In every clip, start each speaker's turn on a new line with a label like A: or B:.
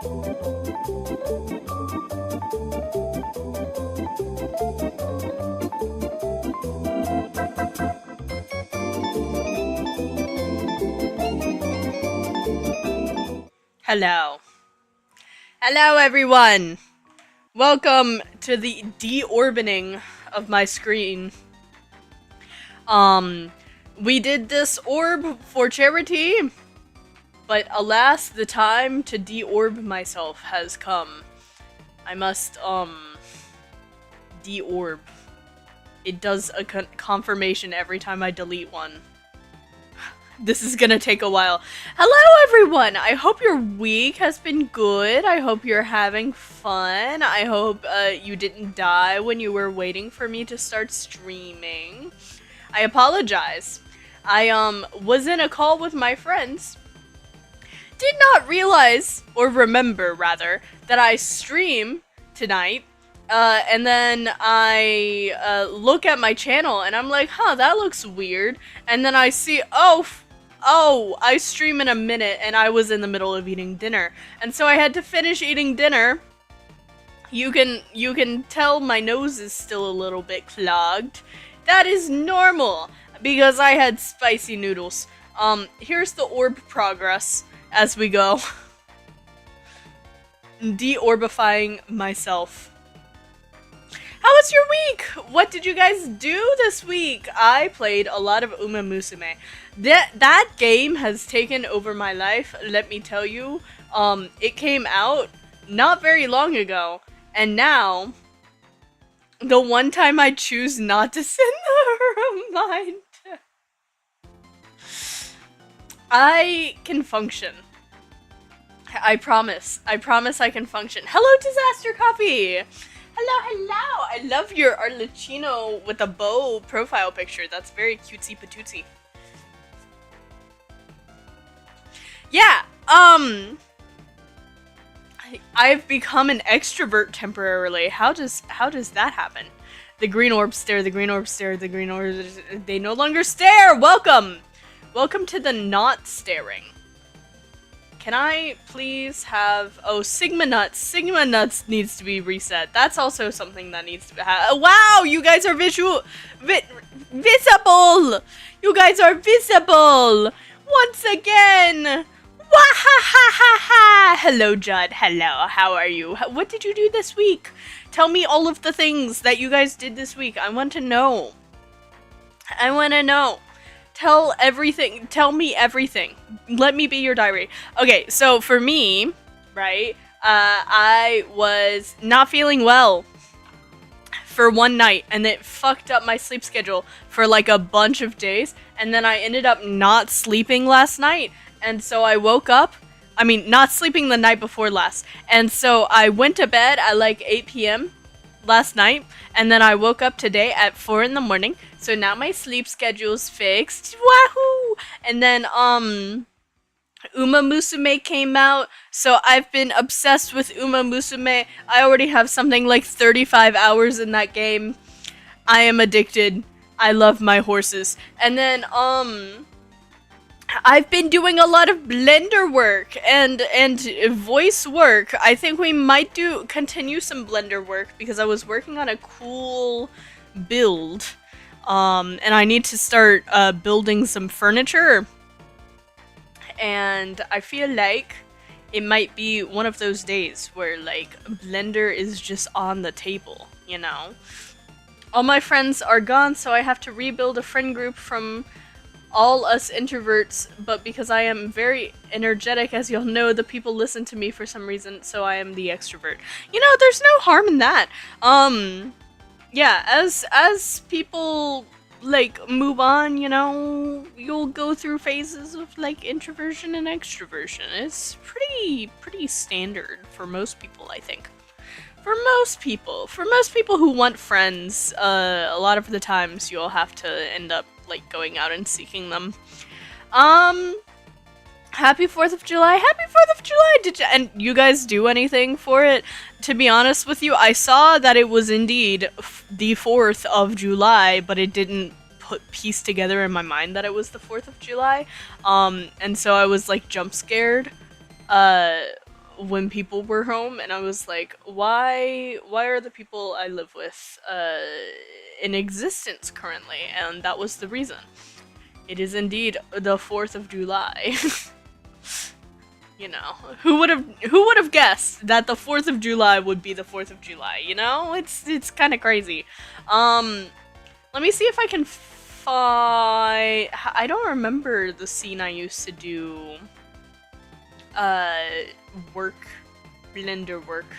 A: Hello. Hello, everyone. Welcome to the deorbiting of my screen. We did this orb for charity, but alas, the time to deorb myself has come. I must, deorb. It does a confirmation every time I delete one. This is gonna take a while. Hello, everyone! I hope your week has been good. I hope you're having fun. I hope you didn't die when you were waiting for me to start streaming. I apologize. I was in a call with my friends. Did not realize, or remember rather, that I stream tonight. And then I look at my channel and I'm like, huh, that looks weird. And then I see, oh, I stream in a minute, and I was in the middle of eating dinner. And so I had to finish eating dinner. You can tell my nose is still a little bit clogged. That is normal, because I had spicy noodles. Here's the orb progress as we go. De-orbifying myself. How was your week? What did you guys do this week? I played a lot of Uma Musume. That game has taken over my life, let me tell you. It came out not very long ago, and now, the one time I choose not to send the reminder, I can function. I promise I can function. Hello, Disaster Coffee! Hello! I love your Arlecchino with a bow profile picture. That's very cutesy patootsy. Yeah, I've become an extrovert temporarily. How does that happen? The green orbs stare, the green orbs stare, the green orbs, they no longer stare! Welcome to the not staring. Can I please have... Oh, Sigma Nuts. Sigma Nuts needs to be reset. That's also something that needs to be... Wow! You guys are visible! You guys are visible! Once again! Wahahaha! Hello, Judd. Hello. How are you? What did you do this week? Tell me all of the things that you guys did this week. I want to know. I want to know. Tell everything. Tell me everything. Let me be your diary. Okay, so for me, right, I was not feeling well for one night, and it fucked up my sleep schedule for like a bunch of days, and then I ended up not sleeping last night, and so I woke up, not sleeping the night before last, and so I went to bed at like 8 p.m. last night, and then I woke up today at 4 in the morning, so now my sleep schedule's fixed. Wahoo! And then, Uma Musume came out, so I've been obsessed with Uma Musume. I already have something like 35 hours in that game. I am addicted. I love my horses. And then, I've been doing a lot of Blender work and voice work. I think we might continue some Blender work because I was working on a cool build. And I need to start building some furniture. And I feel like it might be one of those days where like Blender is just on the table, you know? All my friends are gone, so I have to rebuild a friend group from all us introverts, but because I am very energetic, as you'll know, the people listen to me for some reason, so I am the extrovert. You know, there's no harm in that. Yeah, as people like move on, you know, you'll go through phases of like introversion and extroversion. It's pretty standard for most people, I think. For most people who want friends, a lot of the times you'll have to end up like going out and seeking them. Happy 4th of July! Happy 4th of July! And you guys do anything for it? To be honest with you, I saw that it was indeed the 4th of July, but it didn't piece together in my mind that it was the 4th of July. And so I was like jump scared. when people were home, and I was like, why are the people I live with in existence currently? And that was the reason. It is indeed the 4th of July. You know, who would have guessed that the 4th of July would be the 4th of July, you know? It's kind of crazy. Let me see if I can find... I don't remember the scene I used to do Blender work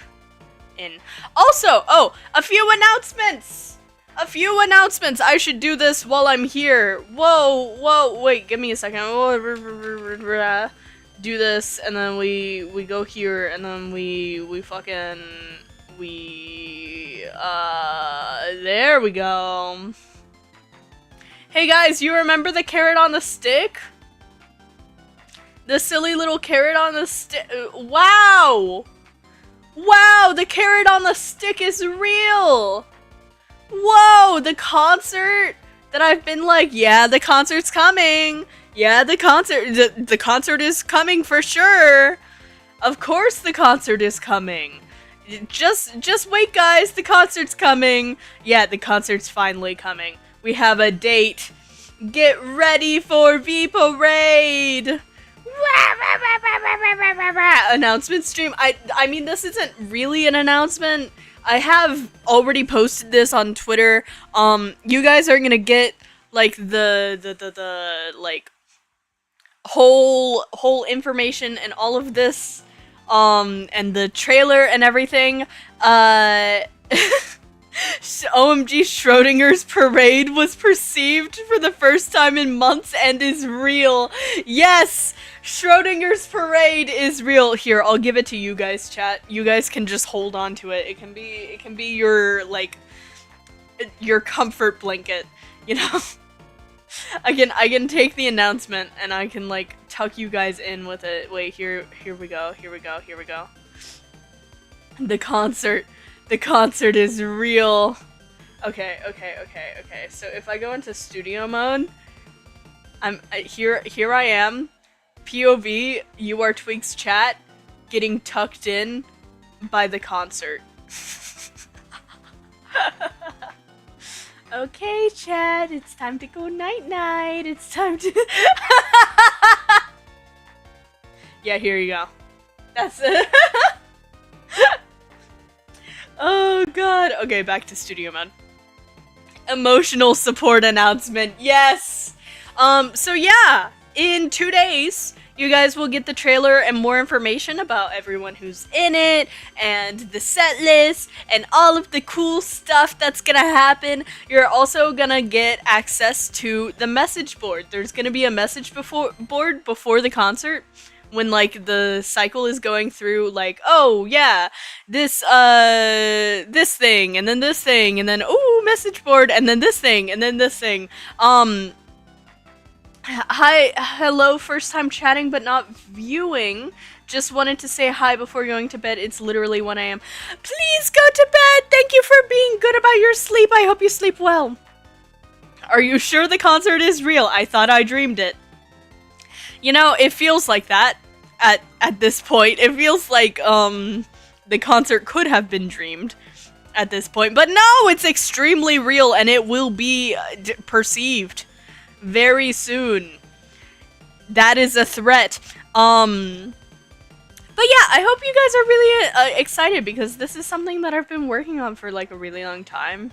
A: in. Also, oh, a few announcements! I should do this while I'm here. Whoa, wait, give me a second. Do this, and then we go here, and then we fucking, there we go. Hey guys, you remember the carrot on the stick? The silly little carrot on the stick. Wow! Wow, the carrot on the stick is real! Whoa, the concert that I've been like, yeah, the concert's coming. Yeah, the concert is coming for sure. Of course the concert is coming. Just wait, guys, the concert's coming. Yeah, the concert's finally coming. We have a date. Get ready for V Parade. Announcement stream. I mean, this isn't really an announcement. I have already posted this on Twitter. You guys are gonna get like the like whole information and all of this, and the trailer and everything. OMG, Schrodinger's parade was perceived for the first time in months and is real. Yes, Schrodinger's parade is real. Here, I'll give it to you guys, chat. You guys can just hold on to it. It can be your like your comfort blanket, you know. I can take the announcement and I can like tuck you guys in with it. Wait, here we go. The concert is real. Okay. So if I go into studio mode, I'm here I am. POV, you are Twig's chat, getting tucked in by the concert. Okay, chat, it's time to go night-night. It's time to... Yeah, here you go. That's it. Oh, God. Okay, back to studio mode. Emotional support announcement. Yes! So yeah, in 2 days, you guys will get the trailer and more information about everyone who's in it, and the set list, and all of the cool stuff that's gonna happen. You're also gonna get access to the message board. There's gonna be a message board before the concert, when like the cycle is going through, like, oh yeah, this thing, and then this thing, and then ooh, message board, and then this thing, and then this thing. Hello, first time chatting but not viewing. Just wanted to say hi before going to bed. It's literally 1 AM. Please go to bed. Thank you for being good about your sleep. I hope you sleep well. Are you sure the concert is real? I thought I dreamed it. You know, it feels like that at this point. It feels like the concert could have been dreamed at this point. But no, it's extremely real, and it will be perceived very soon. That is a threat. But yeah, I hope you guys are really excited, because this is something that I've been working on for like a really long time.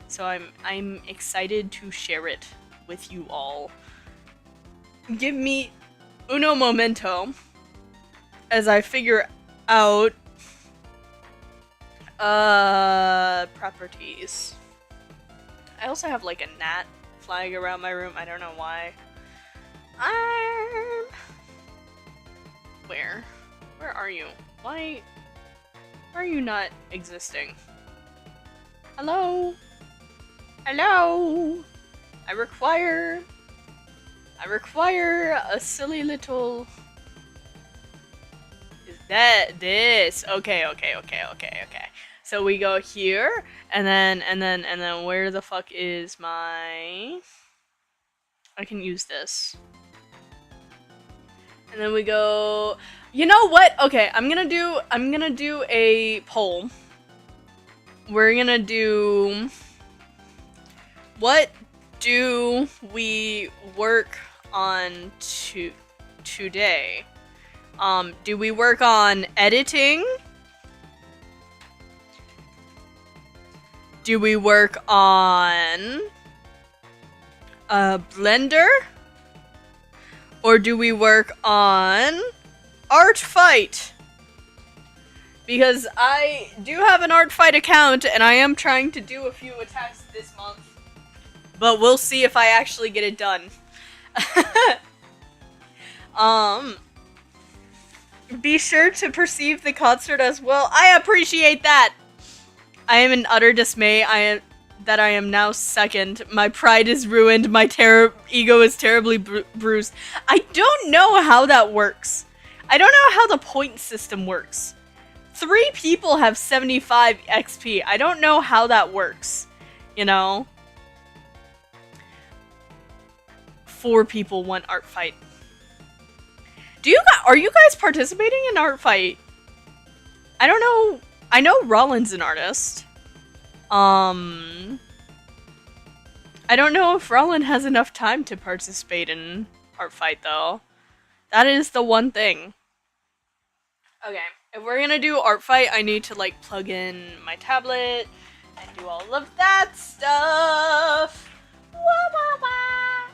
A: So I'm excited to share it with you all. Give me uno momento as I figure out properties. I also have like a gnat flying around my room. I don't know why. Where are you? Why are you not existing? Hello? Hello? I require a silly little... Is that this? Okay. So we go here, and then where the fuck is my... I can use this. And then we go... You know what? Okay, I'm gonna do a poll. We're gonna do, what do we work on today? Do we work on editing? Do we work on Blender? Or do we work on art fight? Because I do have an art fight account and I am trying to do a few attacks this month. But we'll see if I actually get it done. Be sure to perceive the concert as well. I appreciate that. I am in utter dismay. I am now second. My pride is ruined. My ego is terribly bruised. I don't know how that works. I don't know how the point system works. 3 people have 75 XP. I don't know how that works. You know? 4 people want art fight. Are you guys participating in art fight? I don't know. I know Rollin's an artist. I don't know if Rollin has enough time to participate in art fight though. That is the one thing. Okay, if we're gonna do art fight, I need to like plug in my tablet and do all of that stuff. Wah, wah, wah.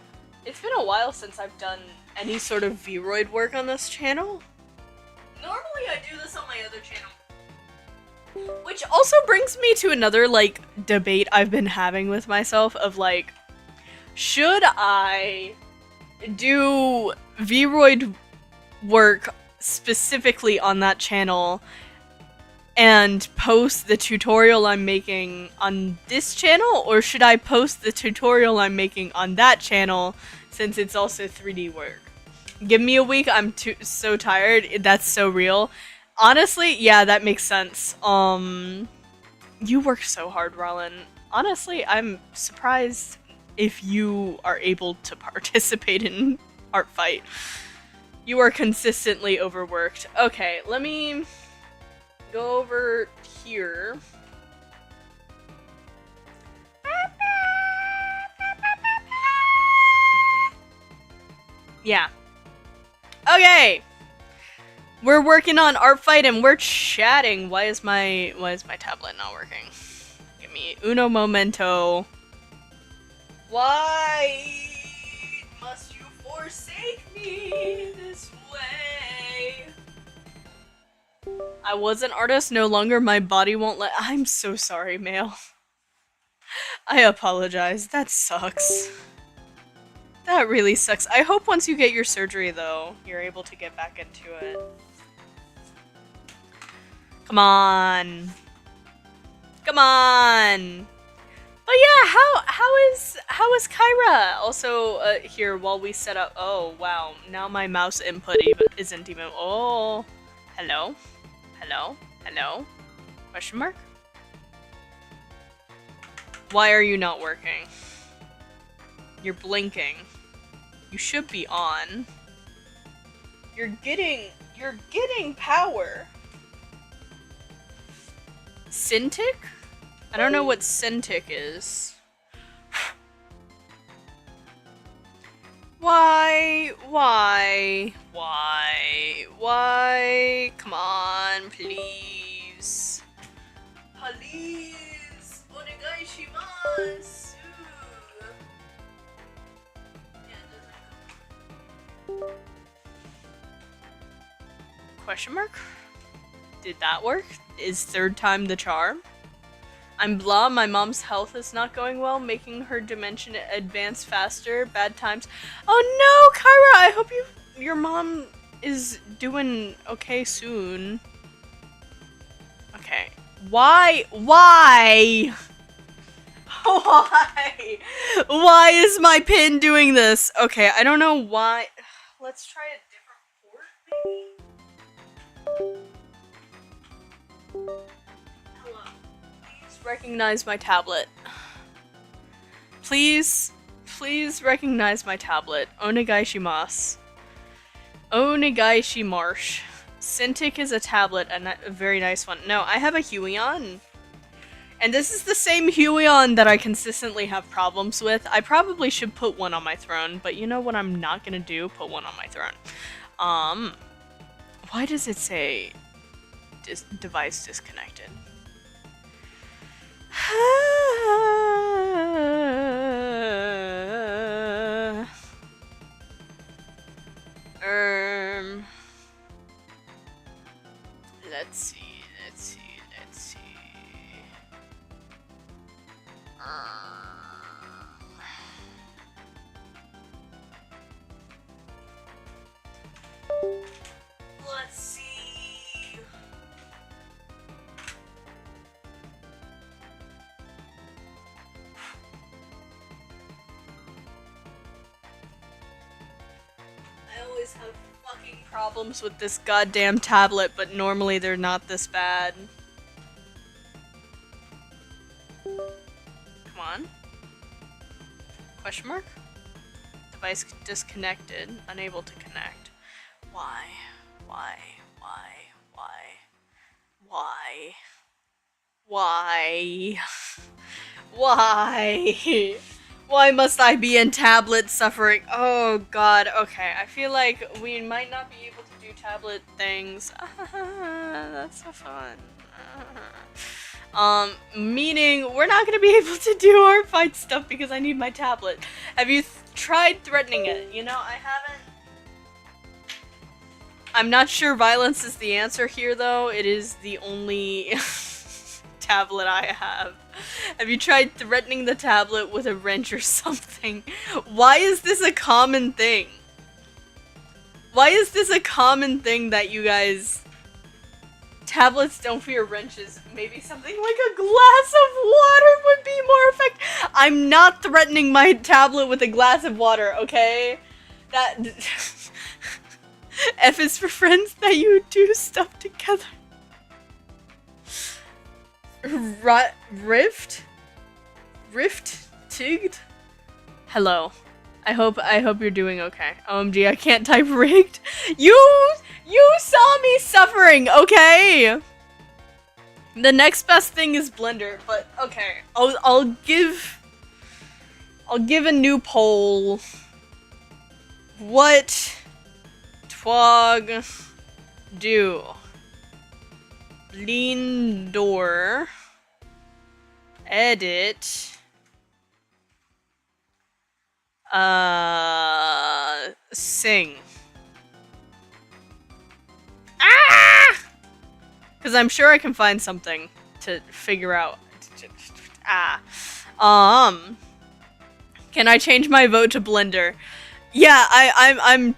A: It's been a while since I've done any sort of Vroid work on this channel. Normally I do this on my other channel. Which also brings me to another, like, debate I've been having with myself of, like, should I do Vroid work specifically on that channel and post the tutorial I'm making on this channel, or should I post the tutorial I'm making on that channel since it's also 3D work? Give me a week, I'm so tired, that's so real. Honestly, yeah, that makes sense. You work so hard, Rollin. Honestly, I'm surprised if you are able to participate in art fight. You are consistently overworked. Okay, let me go over here. Yeah. Okay. We're working on art fight and we're chatting. Why is my tablet not working? Give me uno momento. Why must you forsake me this way? I was an artist, no longer. My body won't let. I'm so sorry, Mail. I apologize. That sucks. That really sucks. I hope once you get your surgery, though, you're able to get back into it. Come on. Come on. But yeah, how is Kyra? Also, here while we set up. Oh wow, now my mouse input isn't even. Oh, hello, hello, hello? Question mark? Why are you not working? You're blinking. You should be on. You're getting power. Cintiq? I don't know what Cintiq is. Why? Come on, please. Please. Onegai shimasu. Question mark? Did that work? Is 3rd time the charm? I'm blah, my mom's health is not going well, making her dimension advance faster, bad times. Oh no, Kyra, I hope your mom is doing okay soon. Okay. Why? Why? Why is my pin doing this? Okay, I don't know why. Let's try a different port, maybe? Hello. Please recognize my tablet. Please recognize my tablet. Onegai shimasu. Onegai shimasu. Cintiq is a tablet, a very nice one. No, I have a Huion. And this is the same Huion that I consistently have problems with. I probably should put one on my throne, but you know what I'm not gonna do? Put one on my throne. Why does it say device disconnected? Let's see. Let's see. I always have fucking problems with this goddamn tablet, but normally they're not this bad. Come on. Question mark? Device disconnected. Unable to connect. Why? Why? Why? Why must I be in tablet suffering? Oh god, okay. I feel like we might not be able to do tablet things. That's so fun. Meaning we're not gonna be able to do our fight stuff because I need my tablet. Have you tried threatening it? You know, I haven't. I'm not sure violence is the answer here, though. It is the only tablet I have. Have you tried threatening the tablet with a wrench or something? Why is this a common thing? Why is this a common thing that you guys... Tablets don't fear wrenches. Maybe something like a glass of water would be more effective. I'm not threatening my tablet with a glass of water, okay? That... F is for friends that you do stuff together. Rift? Tigged? Hello. I hope you're doing okay. OMG, I can't type rigged. You saw me suffering, okay? The next best thing is Blender, but okay. I'll give a new poll. What Twig do? Blender edit sing. Ah! Because I'm sure I can find something to figure out. Can I change my vote to Blender? Yeah, I'm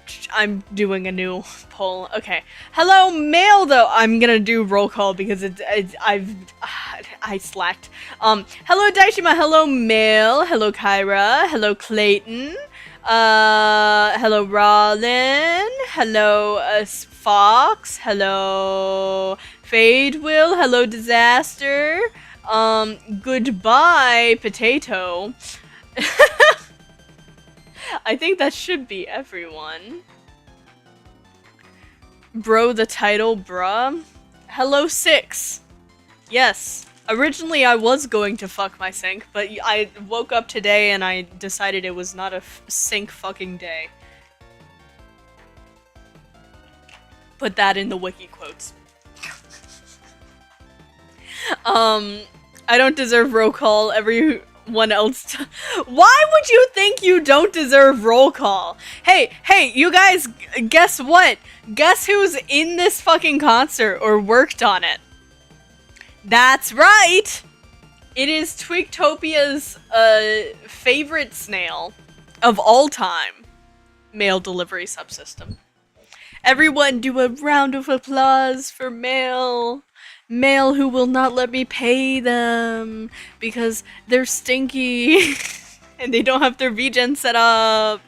A: doing a new poll. Okay. Hello, male, though. I'm gonna do roll call because I slacked. Hello, Daishima. Hello, male. Hello, Kyra. Hello, Clayton. Hello, Rollin. Hello, Fox. Hello, Fade Will. Hello, Disaster. Goodbye, Potato. I think that should be everyone. Bro, the title, bruh. Hello, 6. Yes. Originally, I was going to fuck my sink, but I woke up today and I decided it was not a sink fucking day. Put that in the wiki quotes. I don't deserve roll call. Everyone else. Why would you think you don't deserve roll call? Hey, you guys, guess what? Guess who's in this fucking concert or worked on it? That's right! It is Twigtopia's favorite snail of all time. Mail delivery subsystem. Everyone do a round of applause for Mail. Mail who will not let me pay them because they're stinky and they don't have their VGen set up.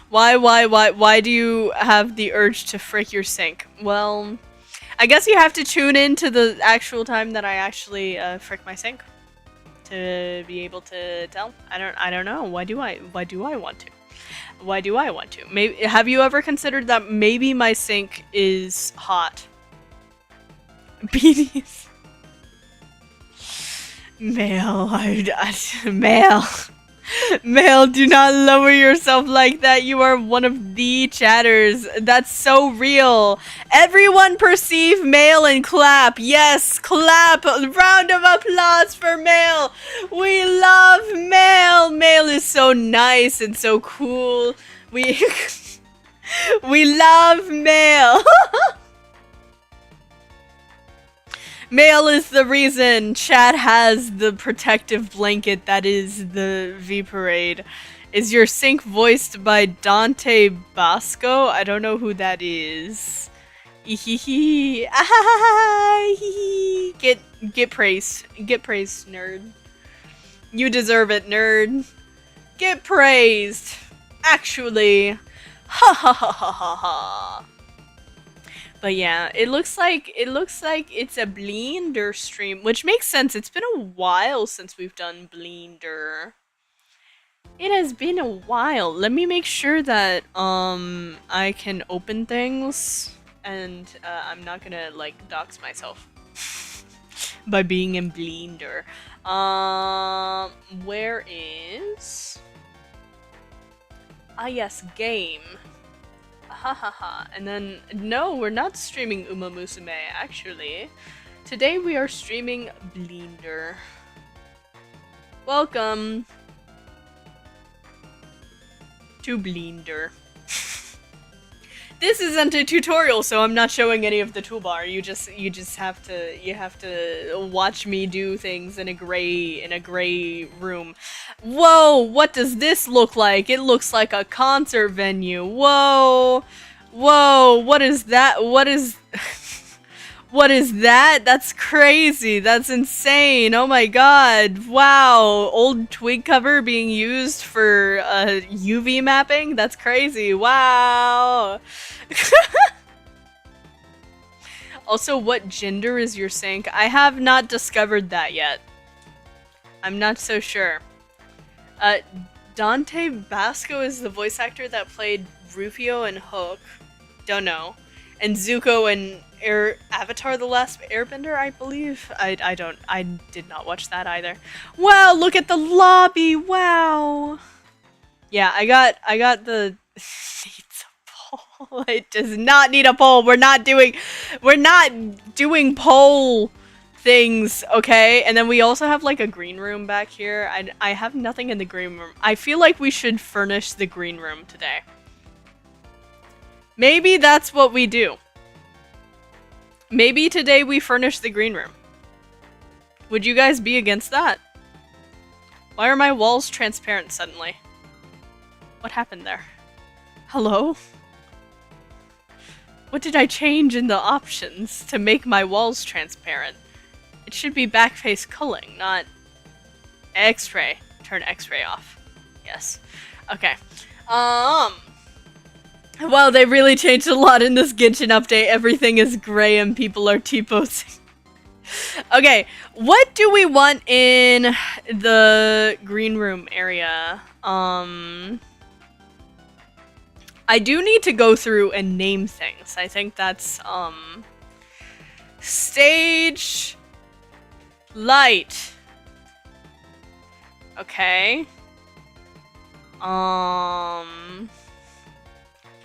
A: Why do you have the urge to frick your sink? Well, I guess you have to tune in to the actual time that I actually frick my sink to be able to tell. I don't know. Why do I want to? Why do I want to? Maybe have you ever considered that maybe my sink is hot? Beanies. Male, male. Male, do not lower yourself like that. You are one of the chatters. That's so real. Everyone perceive male and clap. Yes, clap. Round of applause for male. We love male. Male is so nice and so cool. We we love male. Male is the reason Chad has the protective blanket that is the V Parade. Is your sync voiced by Dante Basco? I don't know who that is. Ehehe. Get praised. Get praised, nerd. You deserve it, nerd. Get praised. Actually. Ha ha ha ha ha ha. But yeah, it looks like it's a Blender stream, which makes sense. It's been a while since we've done Blender. It has been a while. Let me make sure that I can open things, and I'm not gonna like dox myself by being in Blender. Where is? Ah yes, game. Ha ha ha. And then, no, we're not streaming Uma Musume, actually. Today we are streaming Blender. Welcome to Blender. This isn't a tutorial, so I'm not showing any of the toolbar. You just have to watch me do things in a gray room. Whoa, what does this look like? It looks like a concert venue. Whoa. Whoa, what is that? What is what is that? That's crazy. That's insane. Oh my god. Wow. Old Twig cover being used for UV mapping? That's crazy. Wow. Also, what gender is your sink? I have not discovered that yet. I'm not so sure. Dante Basco is the voice actor that played Rufio and Hook. Don't know. And Zuko and Avatar: The Last Airbender, I believe. I did not watch that either. Wow, look at the lobby. Wow. Yeah, I got the needs a poll. It does not need a poll. We're not doing poll things, okay? And then we also have like a green room back here. I have nothing in the green room. I feel like we should furnish the green room today. Maybe that's what we do. Maybe today we furnish the green room. Would you guys be against that? Why are my walls transparent suddenly? What happened there? Hello? What did I change in the options to make my walls transparent? It should be backface culling, not X-ray. Turn X-ray off. Yes. Okay. Wow, they really changed a lot in this Genshin update. Everything is gray and people are T-posing. Okay, what do we want in the green room area? I do need to go through and name things. I think that's, stage light. Okay.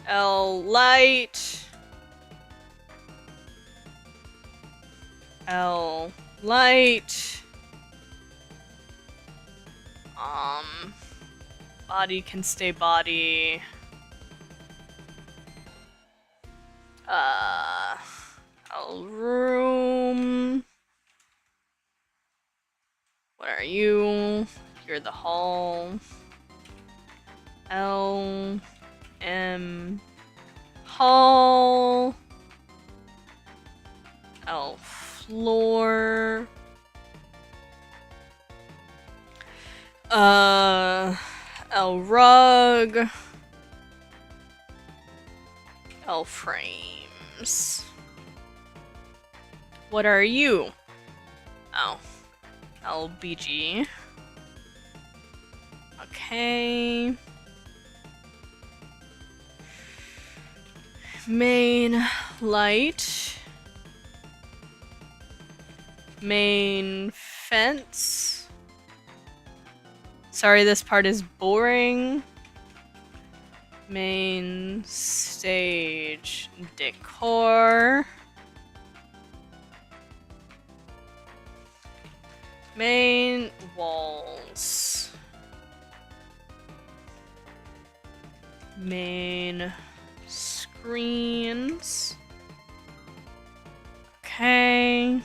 A: L light. L light. Body can stay body. L room. What are you? You're the hall. L M hall. L floor. L rug. L frames. What are you? Oh. LBG. Okay. Main light. Main fence. Sorry, this part is boring. Main stage decor. Main walls. Main screens. Okay.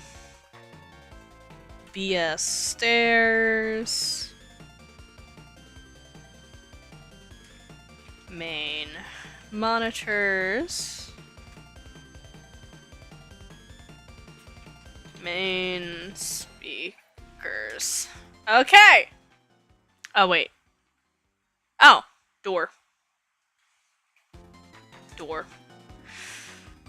A: BS stairs. Main monitors. Main speakers. Okay! Oh, wait. Oh, door. Door.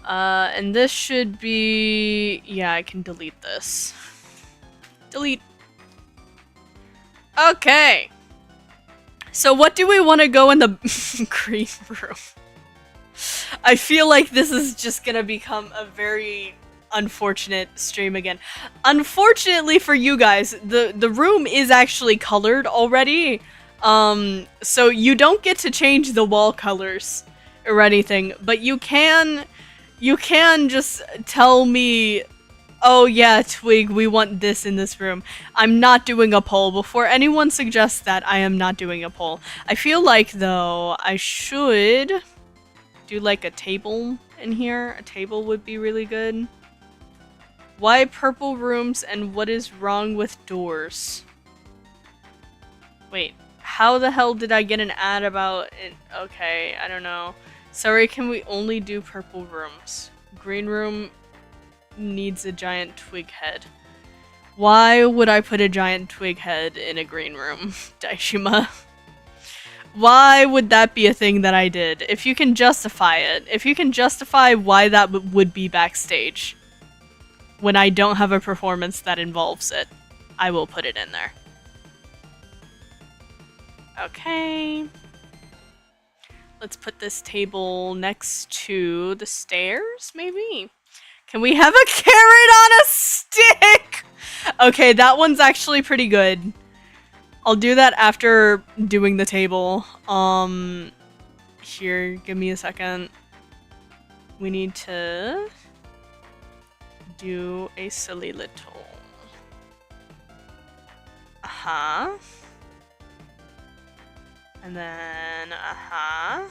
A: And this should be... Yeah, I can delete this. Delete. Okay. So what do we want to go in the green room? I feel like this is just gonna become a very unfortunate stream again. Unfortunately for you guys, the room is actually colored already. So you don't get to change the wall colors or anything, but you can just tell me, oh yeah, Twig, we want this in this room. I'm not doing a poll. Before anyone suggests that, I am not doing a poll. I feel like, though, I should do like a table in here. A table would be really good. Why purple rooms and what is wrong with doors? Wait, how the hell did I get an ad about it? Okay, I don't know. Sorry, can we only do purple rooms? Green room needs a giant twig head. Why would I put a giant twig head in a green room, Daishima? Why would that be a thing that I did? If you can justify it, if you can justify why that would be backstage, when I don't have a performance that involves it, I will put it in there. Okay. Let's put this table next to the stairs, maybe? Can we have a carrot on a stick? Okay, that one's actually pretty good. I'll do that after doing the table. Here, give me a second. We need to do a silly little. Uh-huh. And then, uh-huh.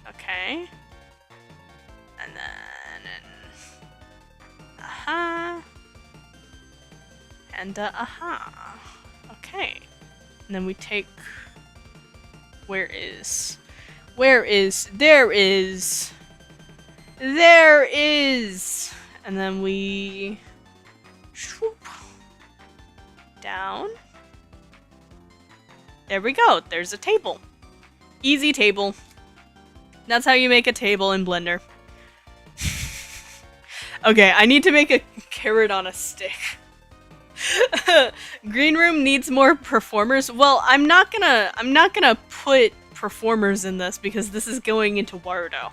A: Okay. And then, uh-huh. And, uh-huh. Okay. And then we take, there is, and then we, swoop, down. There we go, there's a table. Easy table. That's how you make a table in Blender. Okay, I need to make a carrot on a stick. Green room needs more performers. Well, I'm not gonna put performers in this because this is going into Warudo.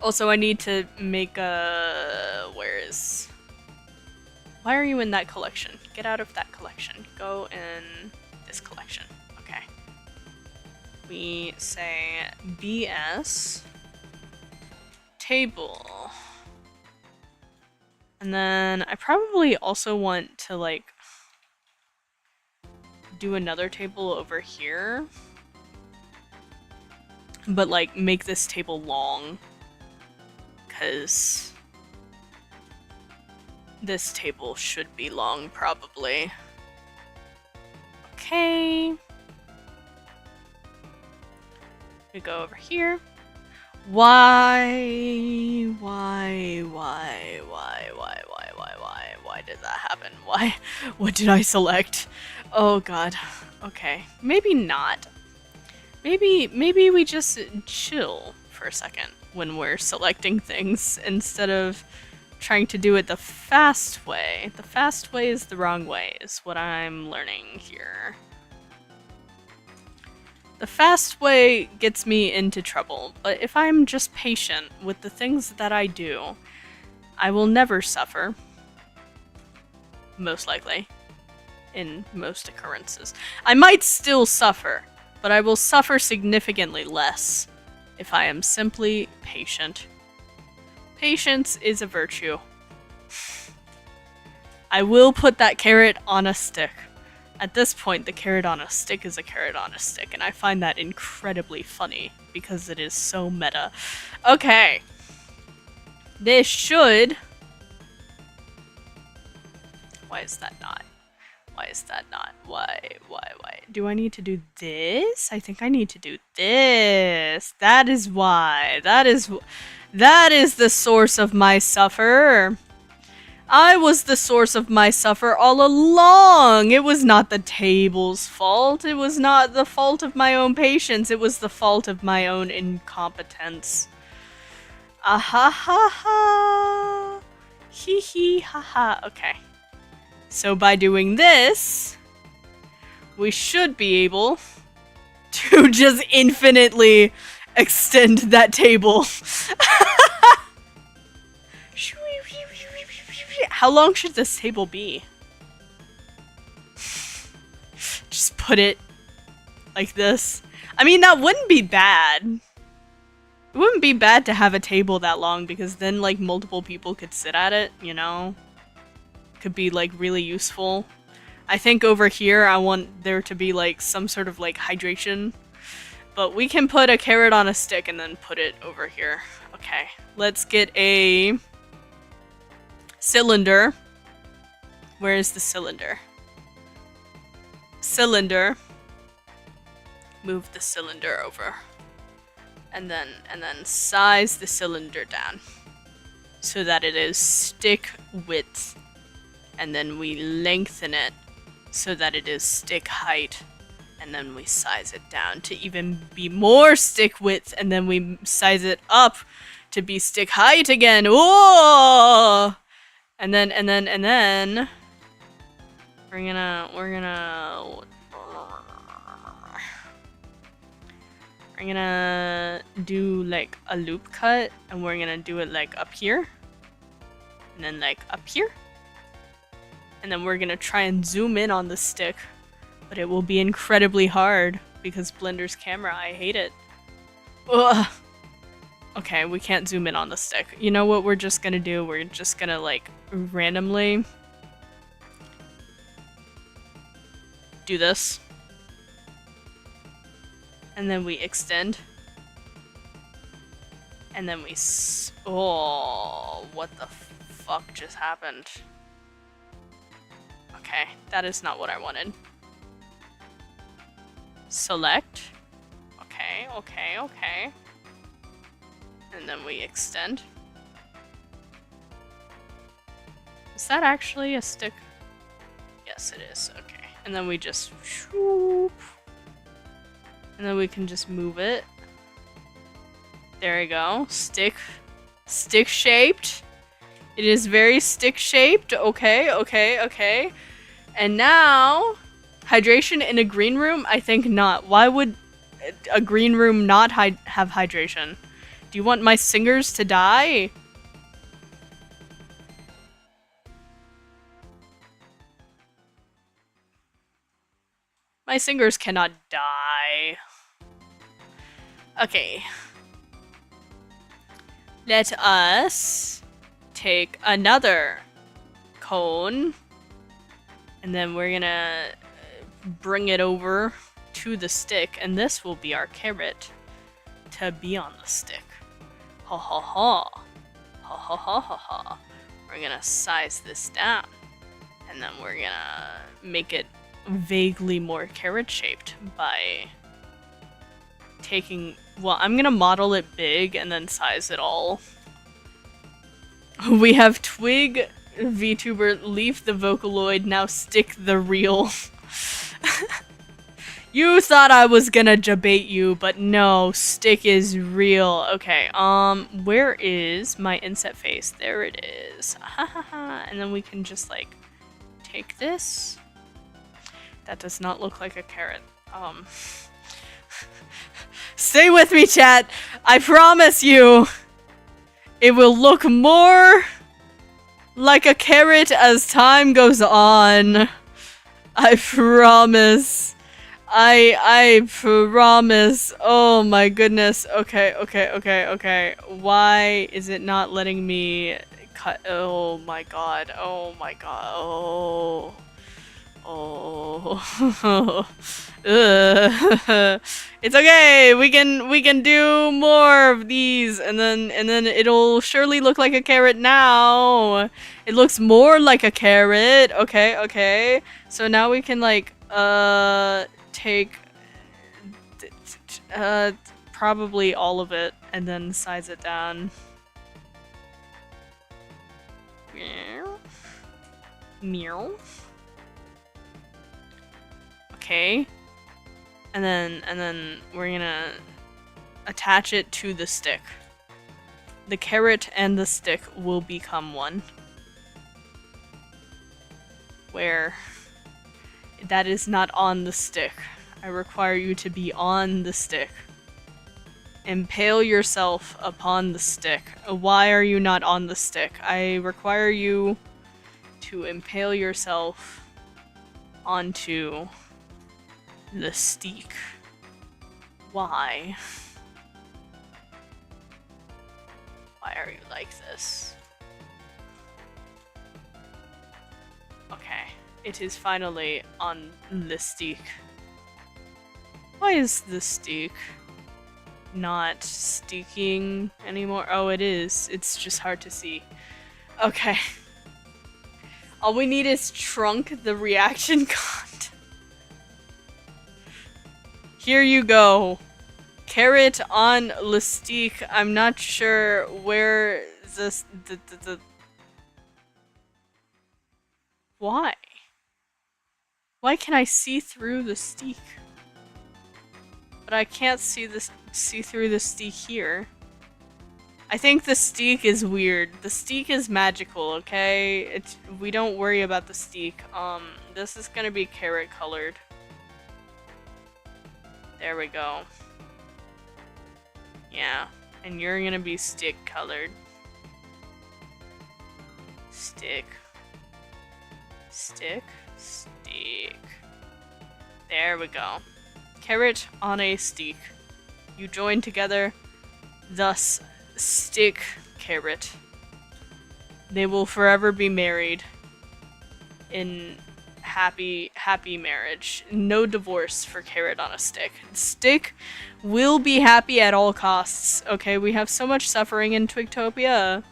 A: Also, I need to make a... Why are you in that collection? Get out of that collection. Go in this collection. Okay. We say BS table. And then I probably also want to, like, do another table over here. But, like, make this table long. Because this table should be long, probably. Okay. We go over here. Why did that happen? Why? What did I select? Oh god. Okay. Maybe not. Maybe we just chill for a second when we're selecting things instead of trying to do it the fast way. The fast way is the wrong way, is what I'm learning here. The fast way gets me into trouble, but if I'm just patient with the things that I do, I will never suffer. Most likely. In most occurrences. I might still suffer, but I will suffer significantly less if I am simply patient. Patience is a virtue. I will put that carrot on a stick. At this point, the carrot on a stick is a carrot on a stick, and I find that incredibly funny because it is so meta. Okay. This should... Why is that not? Why is that not? Why? Do I need to do this? I think I need to do this. That is why. That is the source of my suffer. I was the source of my suffer all along. It was not the table's fault. It was not the fault of my own patience. It was the fault of my own incompetence. Ahahaha. Hee hee haha. Okay. So by doing this, we should be able to just infinitely extend that table. How long should this table be? Just put it like this. I mean, that wouldn't be bad. It wouldn't be bad to have a table that long because then like multiple people could sit at it, you know? Could be like really useful. I think over here I want there to be like some sort of like hydration. But we can put a carrot on a stick and then put it over here. Okay, let's get a cylinder. Where is the cylinder? Cylinder. Move the cylinder over. And then size the cylinder down so that it is stick width. And then we lengthen it so that it is stick height. And then we size it down to even be more stick width. And then we size it up to be stick height again. Whoa! And then we're gonna do like a loop cut, and we're gonna do it like up here, and then like up here. And then we're gonna try and zoom in on the stick, but it will be incredibly hard because Blender's camera, I hate it. Ugh. Okay, we can't zoom in on the stick. You know what we're just gonna do? We're just gonna like randomly do this. And then we extend. And then we oh, what the fuck just happened? Okay, that is not what I wanted. Select. Okay. And then we extend. Is that actually a stick? Yes, it is. Okay. And then we just shoop. And then we can just move it. There we go. Stick shaped. It is very stick shaped. Okay. And now, hydration in a green room? I think not. Why would a green room not have hydration? Do you want my singers to die? My singers cannot die. Okay. Let us take another cone. And then we're gonna bring it over to the stick. And this will be our carrot to be on the stick. Ha ha ha. Ha ha ha ha ha. We're gonna size this down. And then we're gonna make it vaguely more carrot shaped by taking, well, I'm gonna model it big and then size it all. We have Twig, Vtuber, leave the Vocaloid, now stick the real. You thought I was gonna debate you, but no, stick is real. Okay, where is my inset face? There it is. And then we can just like take this. That does not look like a carrot. Stay with me, chat. I promise you, it will look more like a carrot as time goes on. I promise. I promise. Oh my goodness. Okay. Why is it not letting me cut? Oh my god. Oh my god. Oh. Ugh. It's okay. We can do more of these, and then it'll surely look like a carrot now. It looks more like a carrot. Okay. So now we can like take probably all of it and then size it down. Meow. Okay. And then we're gonna attach it to the stick. The carrot and the stick will become one. Where that is not on the stick. I require you to be on the stick. Impale yourself upon the stick. Why are you not on the stick? I require you to impale yourself onto the stick. Why? Why are you like this? Okay, it is finally on the stick. Why is the stick not sticking anymore? Oh, it is. It's just hard to see. Okay. All we need is trunk the reaction content. Here you go. Carrot on Listique. I'm not sure where this the Why? Why can I see through the stick? But I can't see through the stick here. I think the stick is weird. The stick is magical, okay? We don't worry about the stick. This is gonna be carrot colored. There we go. Yeah, and you're gonna be stick colored. Stick. There we go. Carrot on a stick. You join together, thus stick carrot. They will forever be married in happy marriage. No divorce for carrot on a stick. Stick will be happy at all costs. Okay, we have so much suffering in Twigtopia.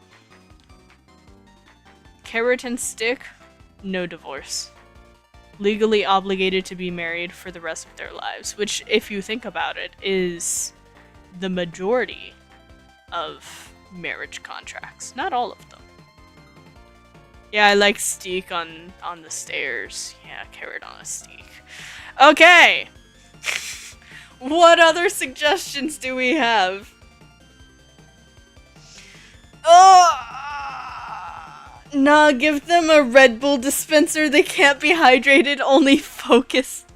A: Carrot and stick, no divorce. Legally obligated to be married for the rest of their lives, which, if you think about it, is the majority of marriage contracts. Not all of them. Yeah, I like stick on the stairs. Yeah, carrot on a stick. Okay! What other suggestions do we have? Oh! Nah, give them a Red Bull dispenser. They can't be hydrated, only focus.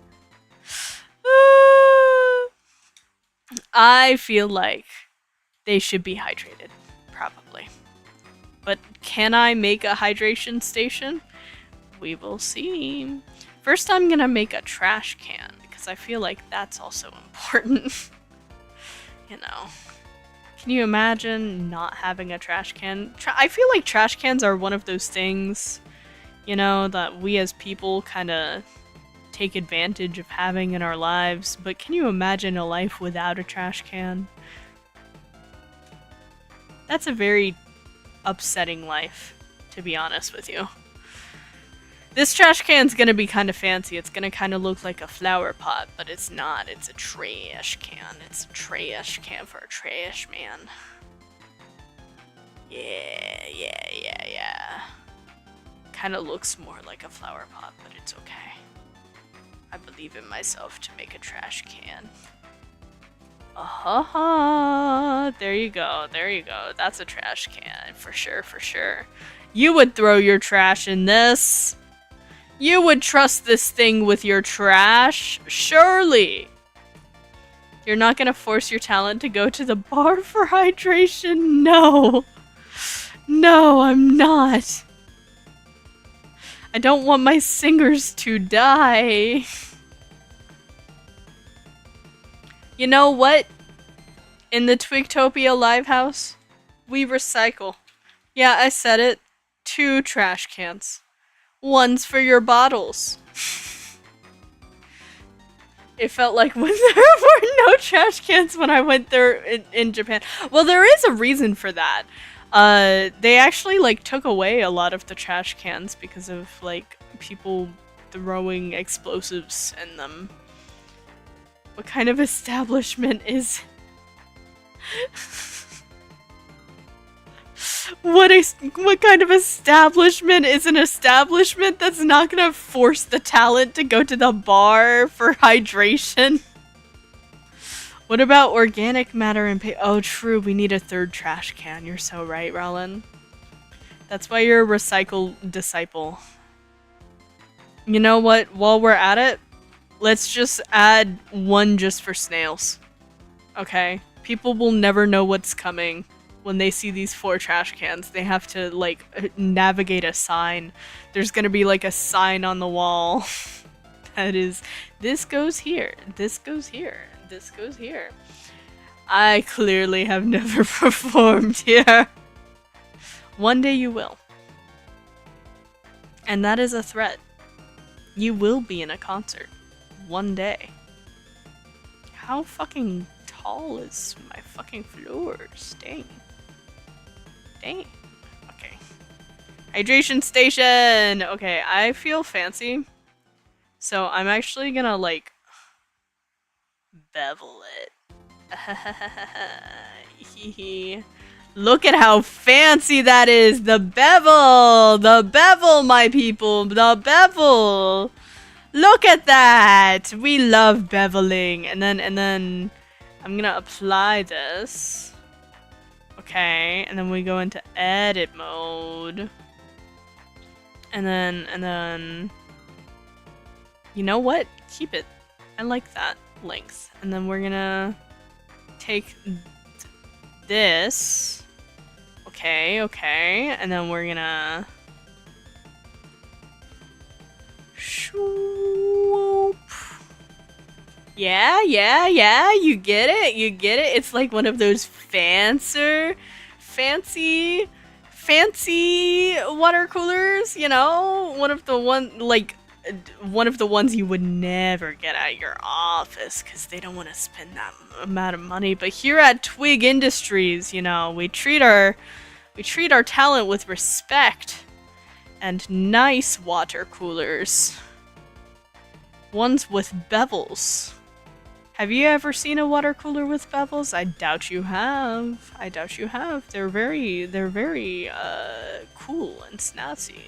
A: I feel like they should be hydrated. Probably. But can I make a hydration station? We will see. First, I'm gonna make a trash can, because I feel like that's also important. You know. Can you imagine not having a trash can? I feel like trash cans are one of those things, you know, that we as people kind of take advantage of having in our lives. But can you imagine a life without a trash can? That's a very upsetting life, to be honest with you. This trash can's gonna be kind of fancy. It's gonna kind of look like a flower pot, but it's not. It's a trash can. It's a trash can for a trash man. Yeah. Kind of looks more like a flower pot, but it's okay. I believe in myself to make a trash can. There you go. That's a trash can, for sure. You would throw your trash in this. You would trust this thing with your trash, surely. You're not gonna force your talent to go to the bar for hydration? No. No, I'm not. I don't want my singers to die. You know what? In the Twigtopia Live House, we recycle. Yeah, I said it. 2 trash cans. One's for your bottles. It felt like when there were no trash cans when I went there in Japan. Well, there is a reason for that. They actually like took away a lot of the trash cans because of like people throwing explosives in them. What kind of establishment is... What kind of establishment is an establishment that's not gonna force the talent to go to the bar for hydration? What about organic matter and oh, true, we need a 3rd trash can. You're so right, Rollin. That's why you're a recycle disciple. You know what? While we're at it, let's just add 1 just for snails. Okay? People will never know what's coming. When they see these 4 trash cans, they have to like navigate a sign. There's gonna be like a sign on the wall that is, this goes here, this goes here, this goes here. I clearly have never performed here. One day you will. And that is a threat. You will be in a concert. One day. How fucking tall is my fucking floors? Dang. Dang. Okay. Hydration station! Okay, I feel fancy. So I'm actually gonna, like, bevel it. Look at how fancy that is! The bevel! The bevel, my people! The bevel! Look at that! We love beveling. And then I'm gonna apply this. Okay, and then we go into edit mode. And then, you know what? Keep it. I like that length. And then we're gonna take this. Okay, and then we're gonna swoop. Yeah, you get it, It's like one of those fancy water coolers, you know? One of the ones you would never get at your office because they don't want to spend that amount of money. But here at Twig Industries, you know, we treat our talent with respect and nice water coolers. Ones with bevels. Have you ever seen a water cooler with bevels? I doubt you have. They're very cool and snazzy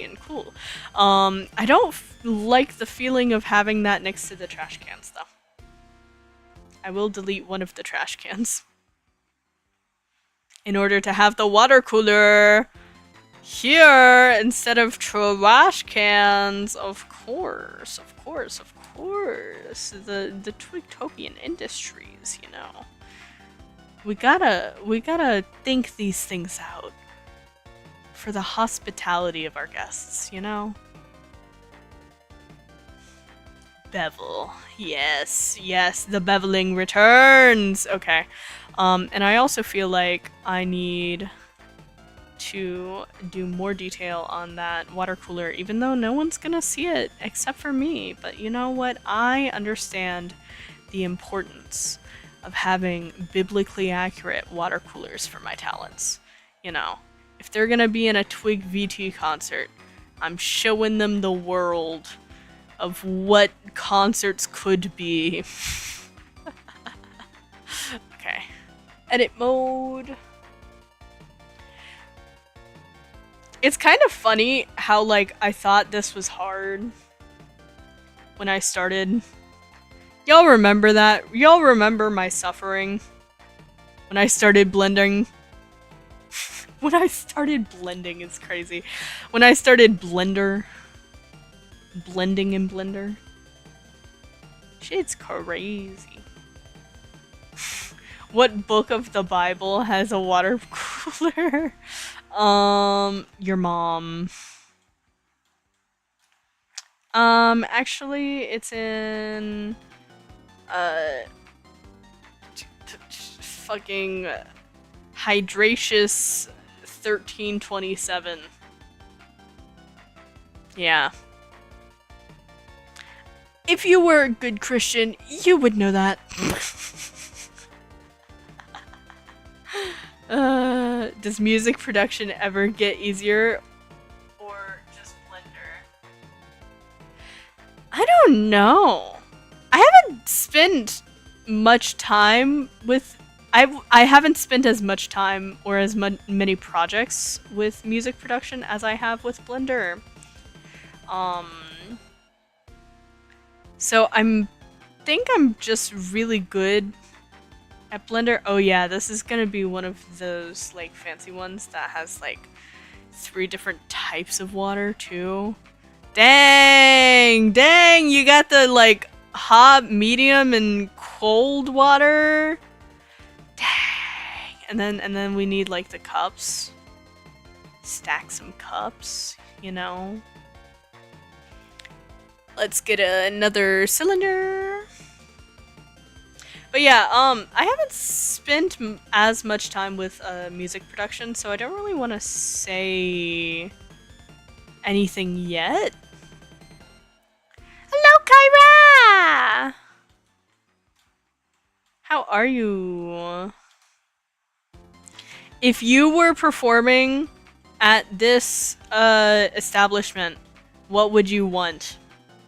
A: and cool. I don't like the feeling of having that next to the trash cans though. I will delete one of the trash cans in order to have the water cooler here instead of trash cans. Of course. The Twigtopian Industries, you know. We gotta think these things out for the hospitality of our guests, you know? Bevel. Yes, the beveling returns! Okay. And I also feel like I need to do more detail on that water cooler, even though no one's gonna see it except for me. But you know what? I understand the importance of having biblically accurate water coolers for my talents. You know, if they're gonna be in a Twig VT concert, I'm showing them the world of what concerts could be. Okay. Edit mode. It's kind of funny how, like, I thought this was hard when I started. Y'all remember that? Y'all remember my suffering when I started blending? When I started blending is crazy. When I started blending in Blender. Shit's crazy. What book of the Bible has a water cooler? Your mom. Actually, it's in, fucking Hydracious 1327. Yeah. If you were a good Christian, you would know that. Does music production ever get easier or just Blender? I don't know. I haven't spent much time with I haven't spent as much time or as many projects with music production as I have with Blender. So think I'm just really good at Blender. Oh yeah, this is gonna be one of those like fancy ones that has like 3 different types of water too. Dang, you got the like hot, medium, and cold water. Dang, and then we need like the cups. Stack some cups, you know. Let's get another cylinder. But yeah, I haven't spent as much time with music production, so I don't really want to say anything yet. Hello, Kyra! How are you? If you were performing at this establishment, what would you want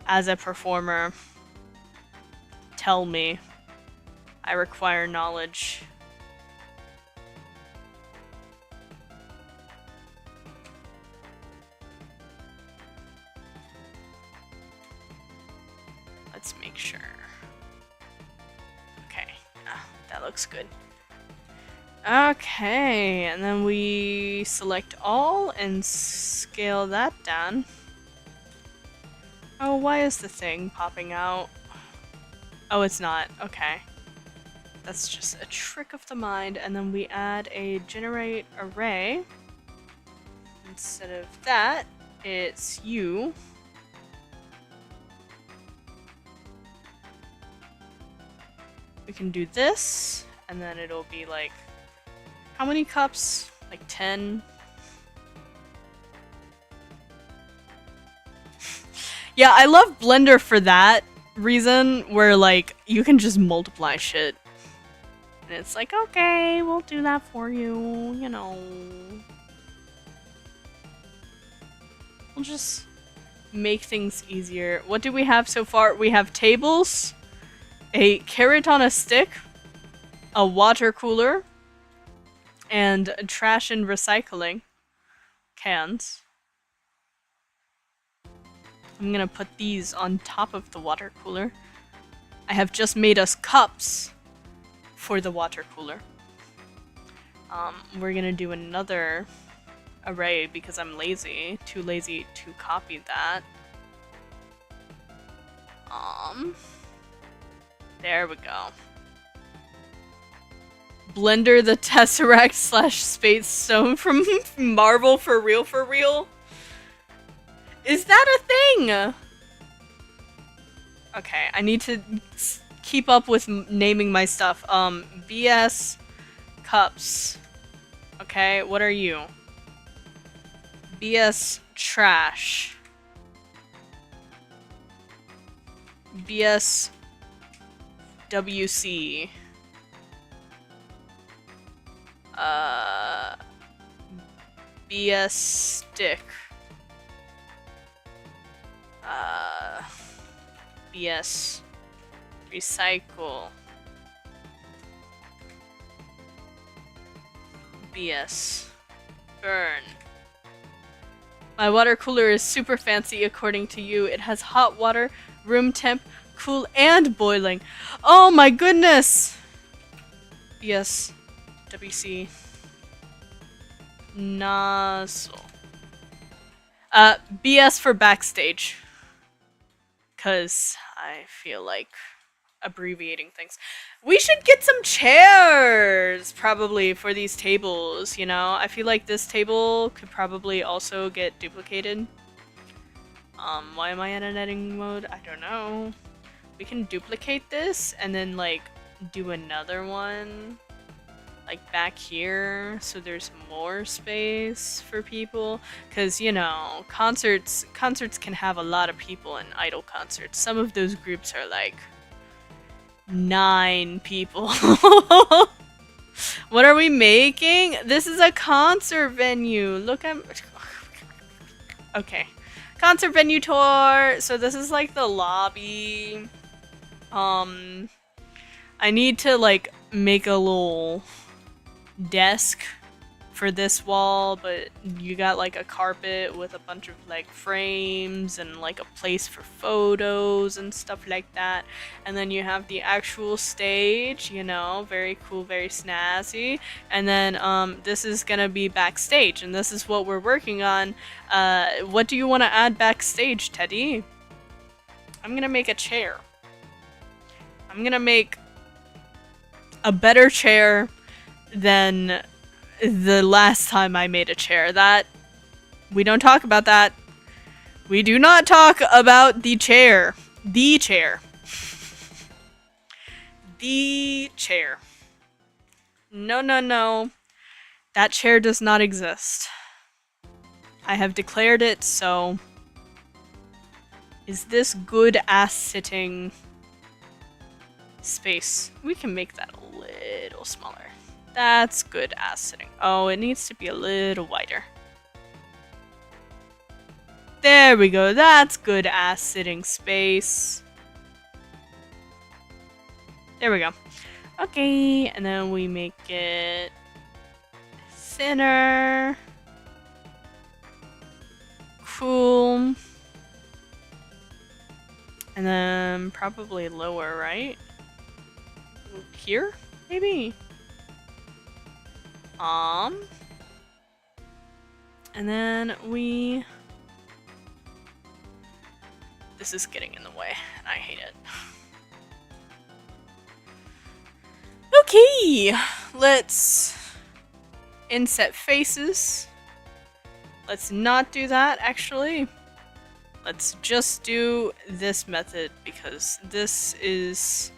A: as a performer? Tell me. I require knowledge. Let's make sure. Okay, that looks good. Okay, and then we select all and scale that down. Oh, why is the thing popping out? Oh, it's not. Okay. That's just a trick of the mind, and then we add a generate array. Instead of that, it's you. We can do this, and then it'll be like, how many cups? Like 10? Yeah, I love Blender for that reason, where like, you can just multiply shit. And it's like, okay, we'll do that for you, you know. We'll just make things easier. What do we have so far? We have tables, a carrot on a stick, a water cooler, and trash and recycling cans. I'm gonna put these on top of the water cooler. I have just made us cups for the water cooler. We're gonna do another array because I'm lazy. Too lazy to copy that. There we go. Blender the Tesseract / Space Stone from Marvel for real? Is that a thing? Okay, I need to keep up with naming my stuff. BS cups. Okay, what are you? BS trash. BS WC. BS stick. BS recycle. BS burn. My water cooler is super fancy according to you. It has hot water, room temp, cool, and boiling. Oh my goodness! BS WC nozzle. BS for backstage. Cause I feel like abbreviating things. We should get some chairs, probably, for these tables, you know? I feel like this table could probably also get duplicated. Why am I in an editing mode? I don't know. We can duplicate this and then, like, do another one, like, back here, so there's more space for people. Because, you know, concerts can have a lot of people in idol concerts. Some of those groups are, like, 9 people. What are we making? This is a concert venue. Look at... Okay. Concert venue tour. So this is like the lobby. I need to like make a little desk for this wall, but you got like a carpet with a bunch of like frames and like a place for photos and stuff like that. And then you have the actual stage, you know, very cool, very snazzy. And then this is gonna be backstage, and this is what we're working on. What do you want to add backstage, Teddy? I'm gonna make a chair. I'm gonna make a better chair than the last time I made a chair. That we don't talk about that. We do not talk about the chair. The chair. The chair. No, no, no. That chair does not exist. I have declared it, so... Is this good ass sitting space? We can make that a little smaller. That's good ass sitting. Oh, it needs to be a little wider. There we go. That's good ass sitting space. There we go. Okay, and then we make it thinner. Cool. And then probably lower, right? Here? Maybe? And then we... This is getting in the way, and I hate it. Okay! Let's inset faces. Let's not do that, actually. Let's just do this method, because this is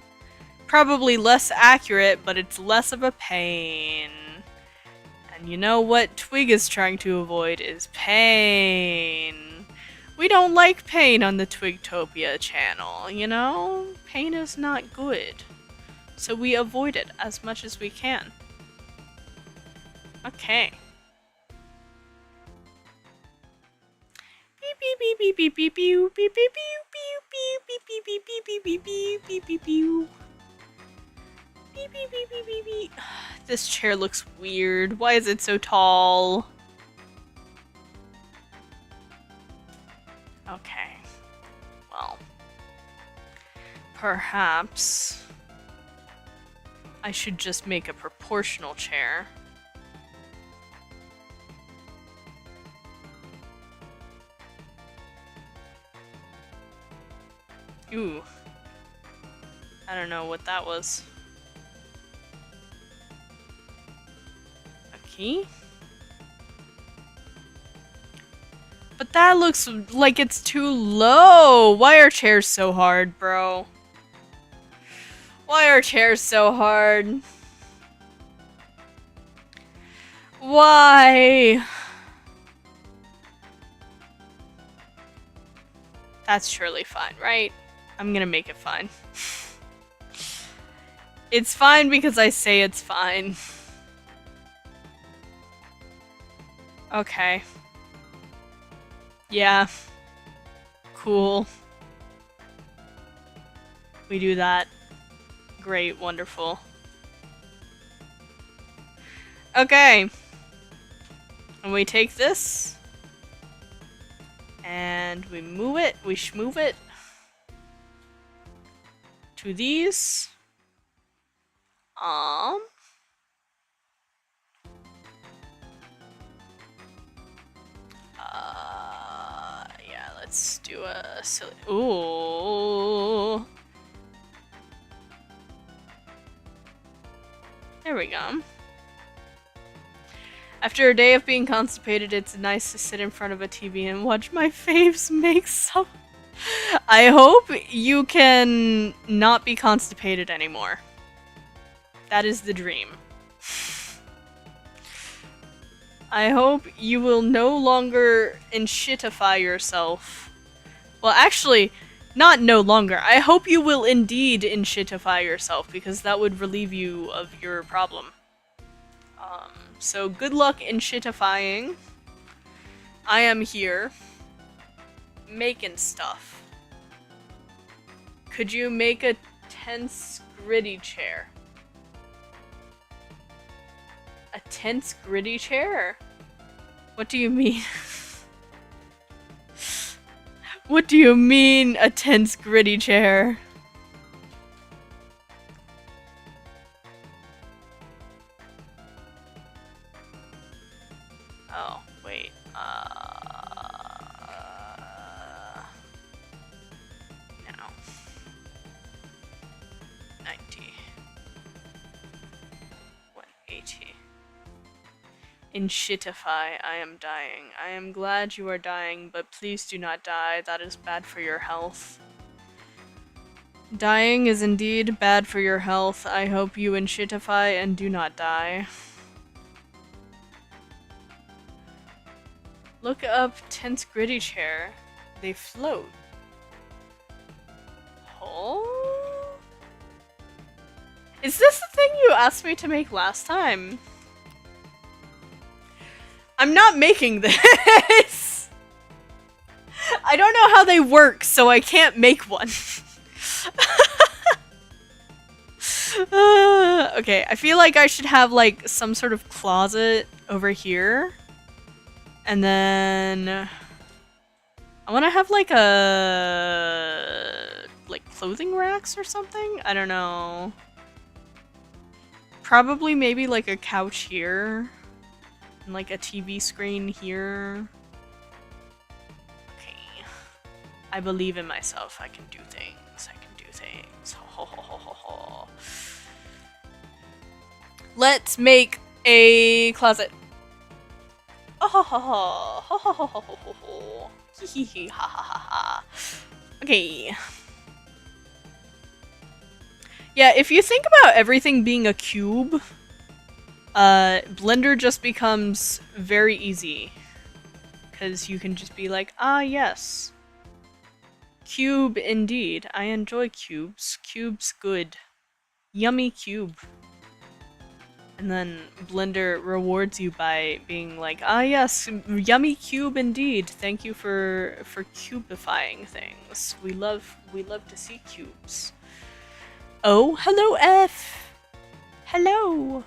A: probably less accurate, but it's less of a pain. And you know what Twig is trying to avoid is pain. We don't like pain on the Twigtopia channel, you know? Pain is not good. So we avoid it as much as we can. Okay. Beep beep beep beep beep beep beep beep beep beep beep beep beep beep beep beep beep beep beep beep. Beep, beep, beep, beep, beep, beep. This chair looks weird. Why is it so tall? Okay. Well. Perhaps I should just make a proportional chair. Ooh. I don't know what that was. Okay. But that looks like it's too low. Why are chairs so hard, bro? Why are chairs so hard? Why? That's surely fine, right? I'm gonna make it fine. It's fine because I say it's fine. Okay. Yeah. Cool. We do that. Great, wonderful. Okay. And we take this. And we move it. We schmove it. To these. Yeah, let's do a silly... Ooh. There we go. After a day of being constipated, it's nice to sit in front of a TV and watch my faves make some. I hope you can not be constipated anymore. That is the dream. I hope you will no longer inshitify yourself. Well, actually, not no longer. I hope you will indeed inshitify yourself, because that would relieve you of your problem. So good luck inshitifying. I am here. Making stuff. Could you make a tense, gritty chair? A tense, gritty chair? What do you mean? What do you mean, a tense, gritty chair? Oh, wait. No. 90. 180. Inshitify, I am dying. I am glad you are dying, but please do not die. That is bad for your health. Dying is indeed bad for your health. I hope you inshitify and do not die. Look up tense gritty chair. They float. Oh? Is this the thing you asked me to make last time? I'm not making this! I don't know how they work, so I can't make one. Okay, I feel like I should have like some sort of closet over here. And then I want to have like clothing racks or something? I don't know. Probably maybe like a couch here. And like a TV screen here. Okay. I believe in myself. I can do things. I can do things. Ho, ho, ho, ho, ho. Let's make a closet. Oh ho ho ho ho ho ho ho ho ho. Hee hee ha ha ha ha. Okay. Yeah, if you think about everything being a cube, Blender just becomes very easy. Because you can just be like, ah yes. Cube indeed. I enjoy cubes. Cube's good. Yummy cube. And then Blender rewards you by being like, ah yes, yummy cube indeed. Thank you for cubifying things. We love to see cubes. Oh, hello F. Hello.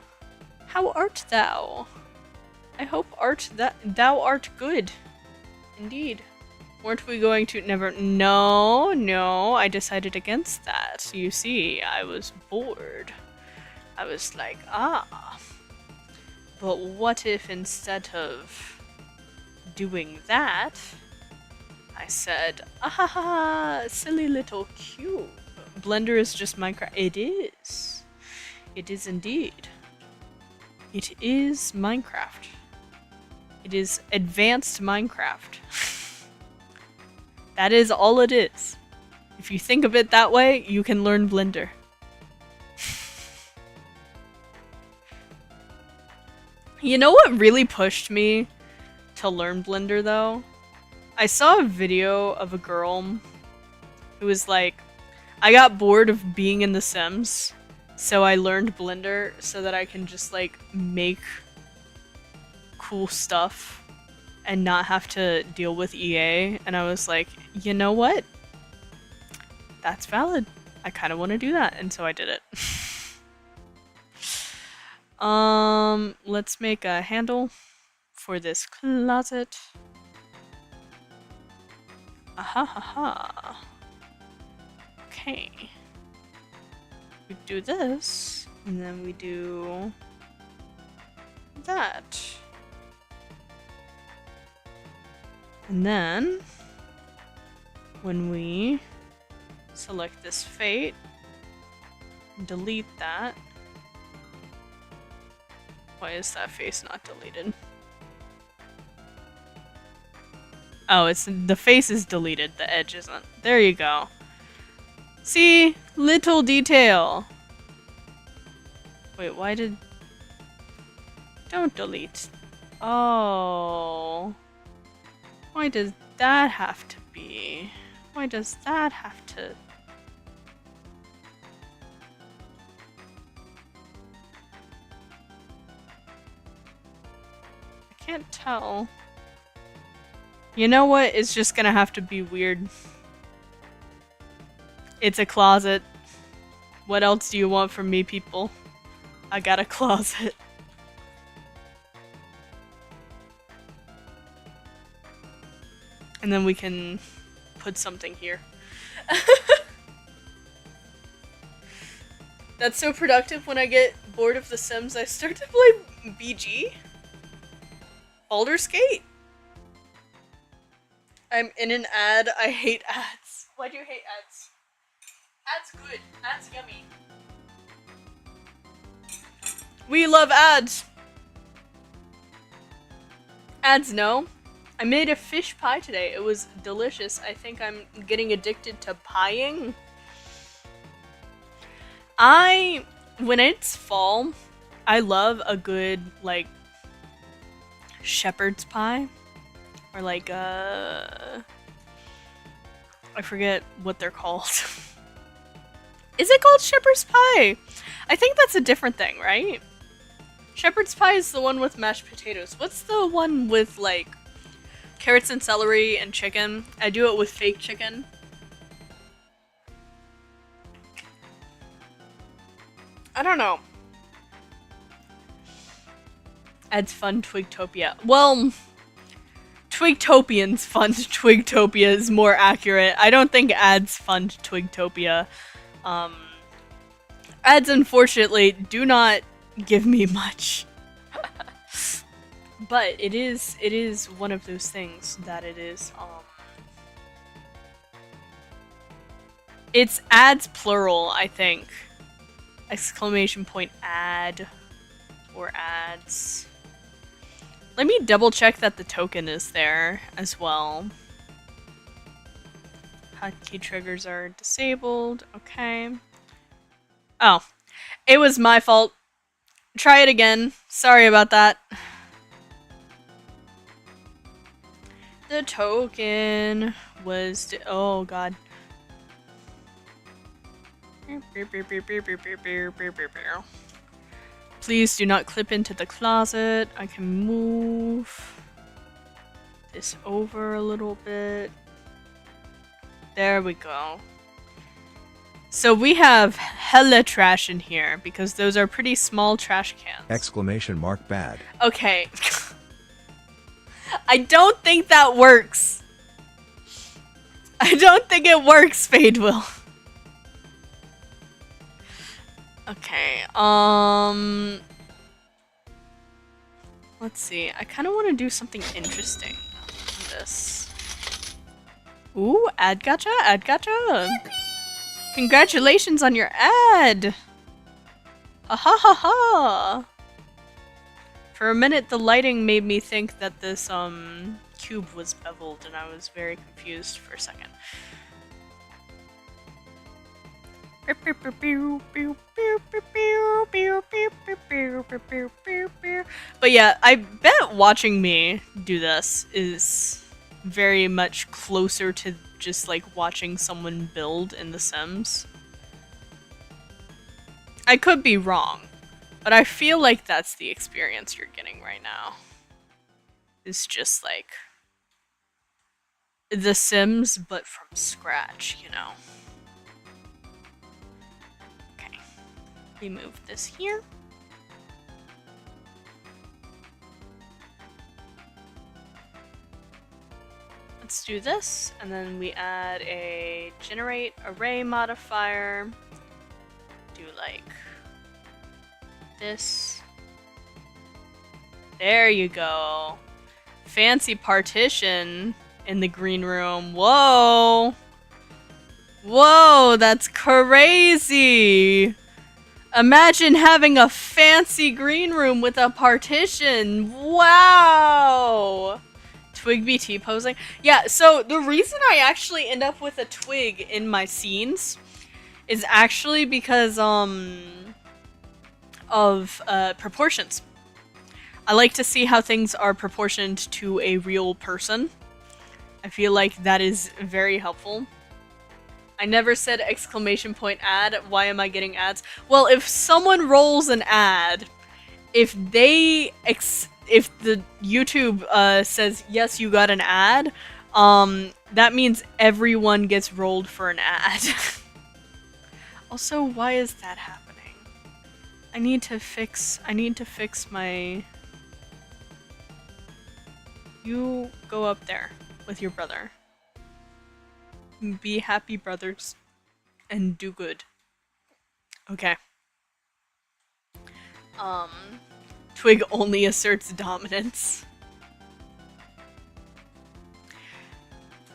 A: How art thou? I hope thou art good. Indeed. Weren't we going to never? No, I decided against that. You see, I was bored. I was like, ah. But what if instead of doing that, I said, ah, silly little cube. Blender is just Minecraft. It is. It is indeed. It is Minecraft. It is advanced Minecraft. That is all it is. If you think of it that way, you can learn Blender. You know what really pushed me to learn Blender though? I saw a video of a girl who was like, I got bored of being in The Sims, so I learned Blender so that I can just like make cool stuff and not have to deal with EA. And I was like, you know what? That's valid. I kind of want to do that, and so I did it. Let's make a handle for this closet. Aha ha ha. Okay. We do this, and then we do that. And then when we select this fate, delete that, Why is that face not deleted? Oh, it's the face is deleted, the edge isn't. There you go. See? Little detail. Wait, why did... Don't delete. Oh. Why does that have to be? Why does that have to... I can't tell. You know what? It's just gonna have to be weird. It's a closet. What else do you want from me, people? I got a closet. And then we can put something here. That's so productive. When I get bored of The Sims, I start to play BG. Baldur's Gate. I'm in an ad. I hate ads. Why do you hate ads? Ads good. Ads yummy. We love ads. Ads no. I made a fish pie today. It was delicious. I think I'm getting addicted to pieing. When it's fall, I love a good, like, shepherd's pie. Or like, I forget what they're called. Is it called shepherd's pie? I think that's a different thing, right? Shepherd's pie is the one with mashed potatoes. What's the one with, like, carrots and celery and chicken? I do it with fake chicken. I don't know. Adds fun Twigtopia. Well, Twigtopians fun Twigtopia is more accurate. I don't think adds fun Twigtopia. Ads unfortunately do not give me much. But it is one of those things that it is, it's ads plural, I think. Exclamation point ad. Or ads. Let me double check that the token is there as well. Hotkey triggers are disabled. Okay. Oh. It was my fault. Try it again. Sorry about that. The token was... oh god. Please do not clip into the closet. I can move this over a little bit. There we go. So we have hella trash in here because those are pretty small trash cans.
B: Exclamation mark bad.
A: Okay. I don't think that works. I don't think it works, Fadewell. Okay, let's see. I kind of want to do something interesting with this. Ooh, ad gotcha, ad gotcha. Congratulations on your ad. Ha ha ha ha. For a minute, the lighting made me think that this, cube was beveled, and I was very confused for a second. But yeah, I bet watching me do this is very much closer to just like watching someone build in The Sims. I could be wrong, but I feel like that's the experience you're getting right now. It's just like The Sims, but from scratch, you know. Remove this here. Let's do this, and then we add a generate array modifier. Do like this. There you go. Fancy partition in the green room. Whoa! Whoa, that's crazy! Imagine having a fancy green room with a partition. Wow. Twig BT posing. Yeah, so the reason I actually end up with a twig in my scenes is actually because of proportions. I like to see how things are proportioned to a real person. I feel like that is very helpful. I never said exclamation point ad. Why am I getting ads? Well, if someone rolls an ad, if the YouTube says yes, you got an ad, that means everyone gets rolled for an ad. Also, why is that happening? I need to fix my... You go up there with your brother. Be happy, brothers, and do good. Okay. Twig only asserts dominance.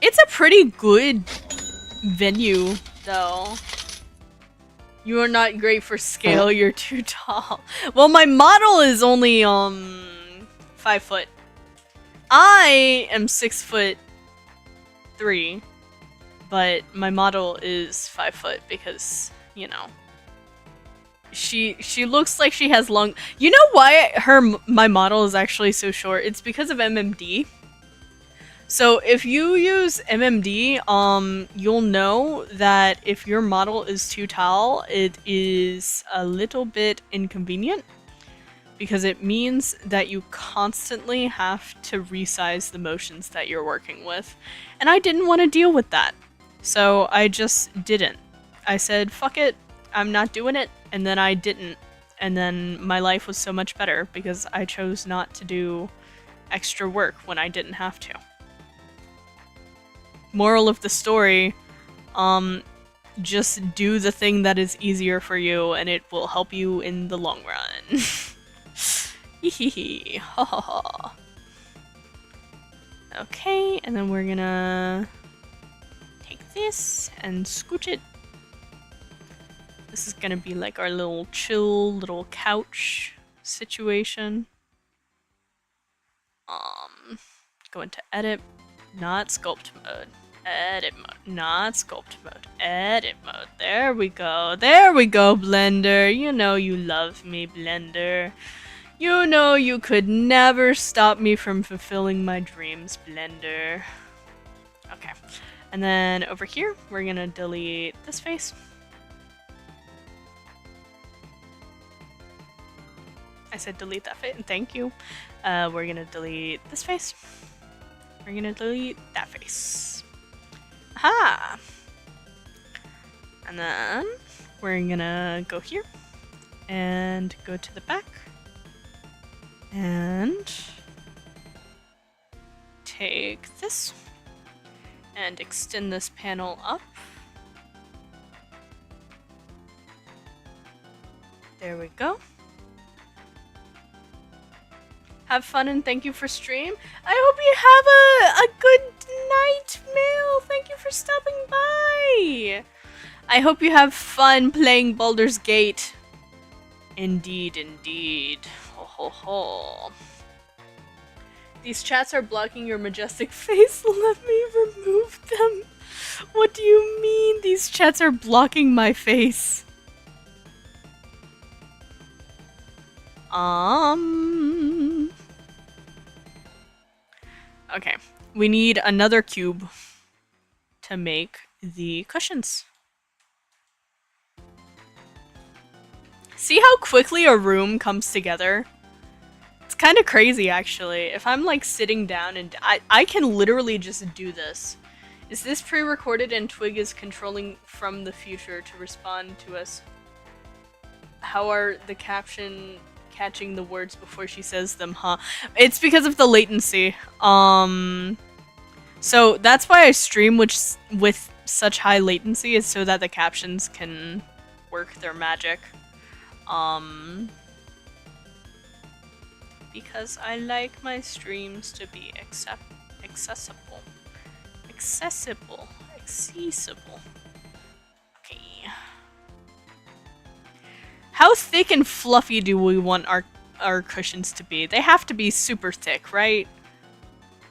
A: It's a pretty good venue, though. You are not great for scale, you're too tall. Well, my model is only, 5 foot. I am 6'3", but my model is 5 foot because, you know, she looks like she has long. You know why my model is actually so short? It's because of MMD. So if you use MMD, you'll know that if your model is too tall, it is a little bit inconvenient. Because it means that you constantly have to resize the motions that you're working with. And I didn't want to deal with that. So I just didn't. I said, fuck it, I'm not doing it. And then I didn't. And then my life was so much better because I chose not to do extra work when I didn't have to. Moral of the story, just do the thing that is easier for you and it will help you in the long run. Hehehe, ha ha ha. Okay, and then we're gonna take this and scooch it. This is gonna be like our little chill little couch situation. Go into edit, not sculpt mode. Edit mode, not sculpt mode. Edit mode. There we go. There we go, Blender. You know you love me, Blender. You know you could never stop me from fulfilling my dreams, Blender. Okay. And then over here, we're gonna delete this face. I said delete that face, and thank you. We're gonna delete this face. We're gonna delete that face. Aha! And then we're gonna go here and go to the back and take this and extend this panel up. There we go. Have fun and thank you for stream. I hope you have a good night, Mail. Thank you for stopping by. I hope you have fun playing Baldur's Gate. Indeed, indeed. Ho ho ho. These chats are blocking your majestic face. Let me remove them. What do you mean these chats are blocking my face? Okay, we need another cube to make the cushions. See how quickly a room comes together? It's kind of crazy, actually. If I'm like sitting down and I can literally just do this. Is this pre-recorded and Twig is controlling from the future to respond to us? How are the caption catching the words before she says them, huh? It's because of the latency. So that's why I stream with such high latency, is so that the captions can work their magic. Because I like my streams to be accessible. Accessible. Okay. How thick and fluffy do we want our cushions to be? They have to be super thick, right?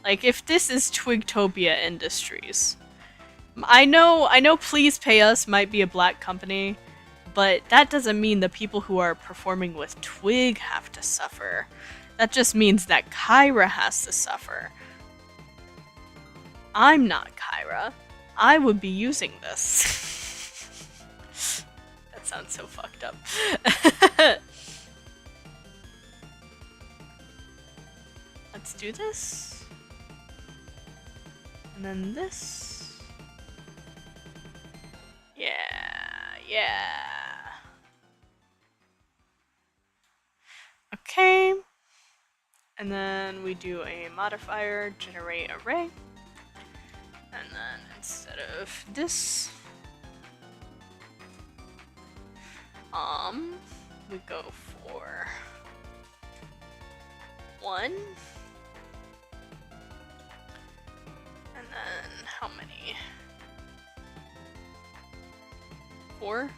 A: Like, if this is Twigtopia Industries. I know Please Pay Us might be a black company, but that doesn't mean the people who are performing with Twig have to suffer. That just means that Kyra has to suffer. I'm not Kyra. I would be using this. That sounds so fucked up. Let's do this. And then this. Yeah. Okay. And then we do a modifier, generate array. And then instead of this, we go for 1. And then how many? 4?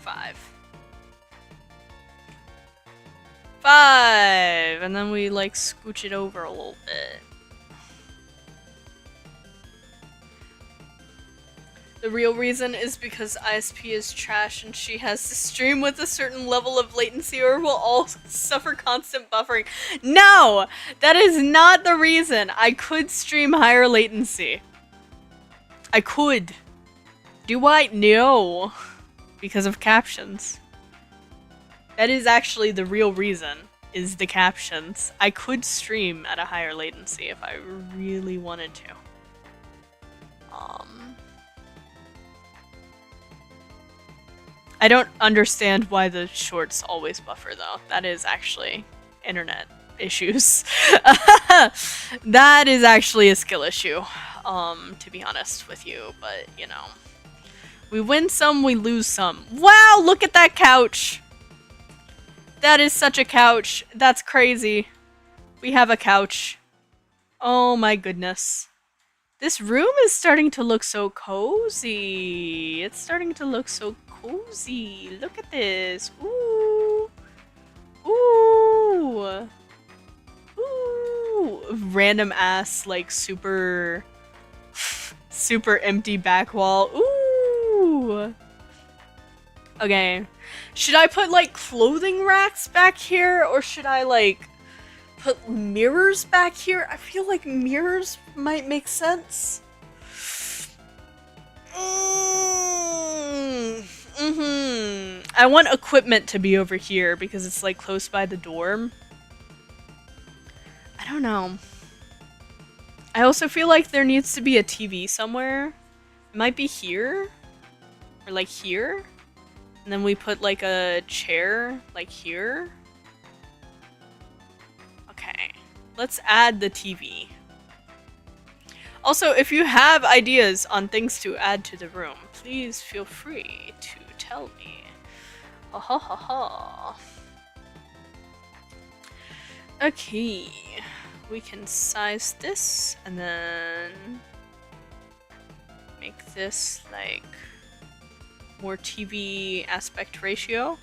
A: 5. 5! And then we like scooch it over a little bit. The real reason is because ISP is trash and she has to stream with a certain level of latency or we'll all suffer constant buffering. No! That is not the reason. I could stream higher latency. I could. Do I? No. Because of captions. That is actually the real reason, is the captions. I could stream at a higher latency if I really wanted to. I don't understand why the shorts always buffer though. That is actually internet issues. That is actually a skill issue, to be honest with you, but you know. We win some, we lose some. Wow, look at that couch! That is such a couch. That's crazy. We have a couch. Oh my goodness. This room is starting to look so cozy. It's starting to look so cozy. Look at this. Ooh. Ooh. Ooh. Random ass, like, super empty back wall. Ooh. Okay. Should I put, like, clothing racks back here? Or should I, like, put mirrors back here? I feel like mirrors might make sense. I want equipment to be over here because it's like close by the dorm. I don't know. I also feel like there needs to be a TV somewhere. It might be here. Or like here. And then we put like a chair like here. Okay. Let's add the TV. Also, if you have ideas on things to add to the room, please feel free to tell me. Ha ha ha ha. Okay. We can size this and then make this like more TV aspect ratio.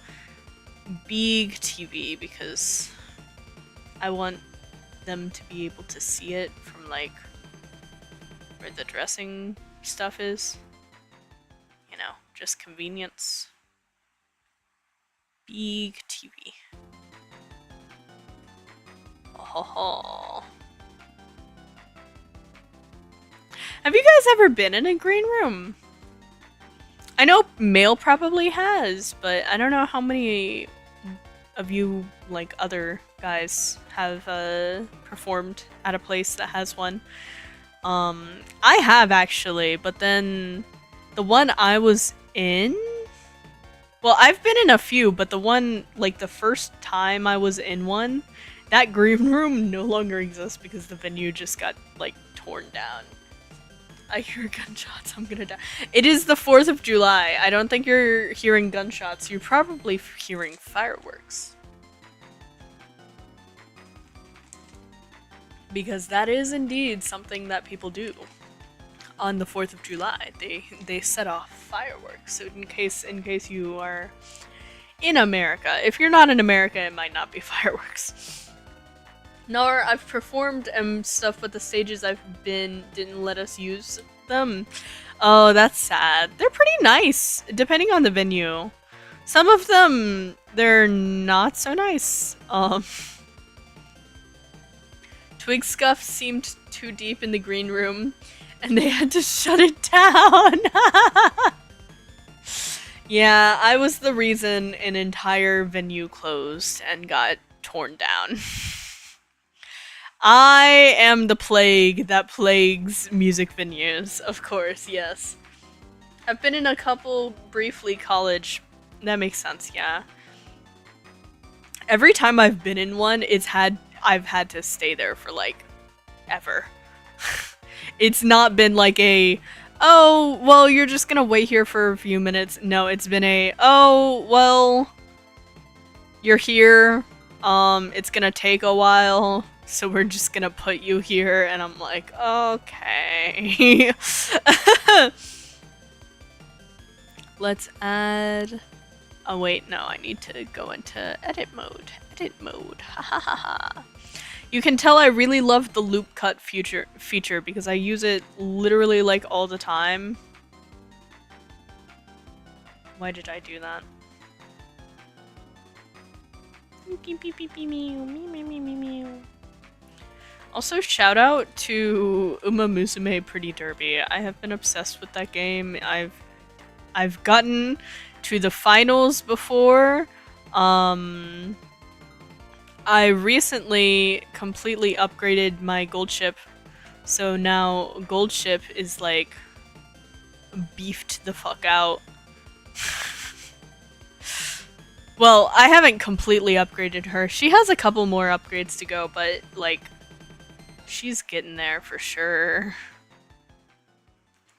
A: Big TV because I want them to be able to see it from like where the dressing stuff is. You know, just convenience. Big TV. Oh. Have you guys ever been in a green room? I know Mail probably has, but I don't know how many of you, like other guys, have performed at a place that has one. I have actually, but then the one I was in, well, I've been in a few, but the one, like the first time I was in one, that green room no longer exists because the venue just got like torn down. I hear gunshots, I'm gonna die. It is the 4th of July. I don't think you're hearing gunshots. You're probably hearing fireworks. Because that is indeed something that people do on the 4th of July. They set off fireworks. So in case you are in America. If you're not in America, it might not be fireworks. Nor I've performed stuff, but the stages I've been didn't let us use them. Oh, that's sad. They're pretty nice, depending on the venue. Some of them, they're not so nice. Twig scuff seemed too deep in the green room, and they had to shut it down. Yeah, I was the reason an entire venue closed and got torn down. I am the plague that plagues music venues, of course, yes. I've been in a couple briefly college. That makes sense, yeah. Every time I've been in one, I've had to stay there for like ever. It's not been like a, oh, well, you're just gonna wait here for a few minutes. No, it's been a, oh, well, you're here. It's gonna take a while, so we're just gonna put you here. And I'm like, okay. Let's add, oh wait, no, I need to go into edit mode. Edit mode, ha ha ha ha. You can tell I really love the loop cut feature because I use it literally like all the time. Why did I do that? Also, shout out to Uma Musume Pretty Derby. I have been obsessed with that game. I've gotten to the finals before. I recently completely upgraded my gold ship, so now gold ship is like beefed the fuck out. Well, I haven't completely upgraded her. She has a couple more upgrades to go, but like she's getting there for sure.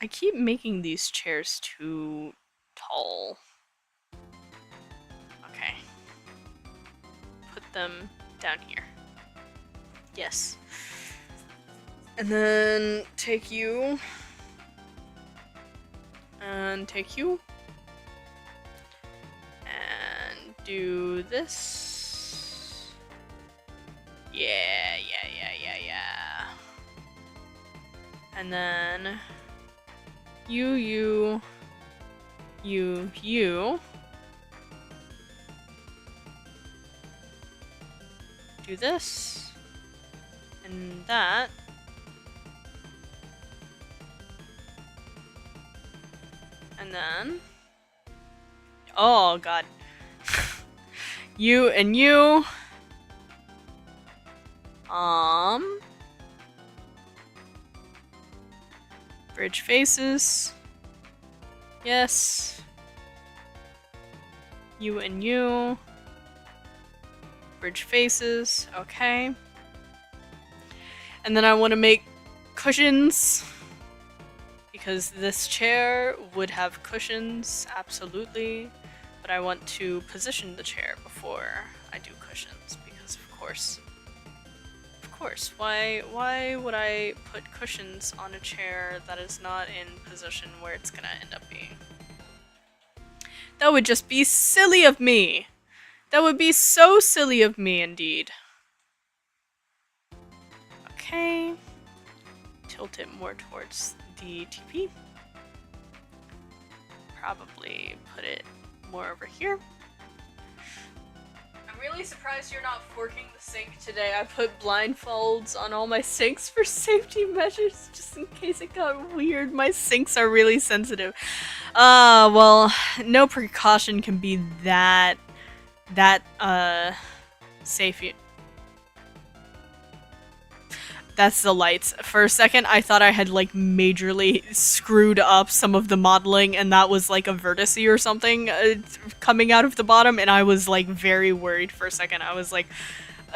A: I keep making these chairs too tall. Okay. Put them down here. Yes. And then take you. And take you. And do this. Yeah. And then you. Do this. And that. And then. Oh god. You and you. Bridge faces. Yes. You and you. Bridge faces. Okay. And then I want to make cushions. Because this chair would have cushions, absolutely. But I want to position the chair before I do cushions. Because of course. Why would I put cushions on a chair that is not in position where it's gonna end up being? That would just be silly of me. That would be so silly of me indeed. Okay. Tilt it more towards the TP. Probably put it more over here. I'm really surprised you're not forking the sink today. I put blindfolds on all my sinks for safety measures, just in case it got weird. My sinks are really sensitive. Well, no precaution can be that safe. That's the lights. For a second, I thought I had like majorly screwed up some of the modeling and that was like a vertex or something coming out of the bottom, and I was like very worried for a second. I was like,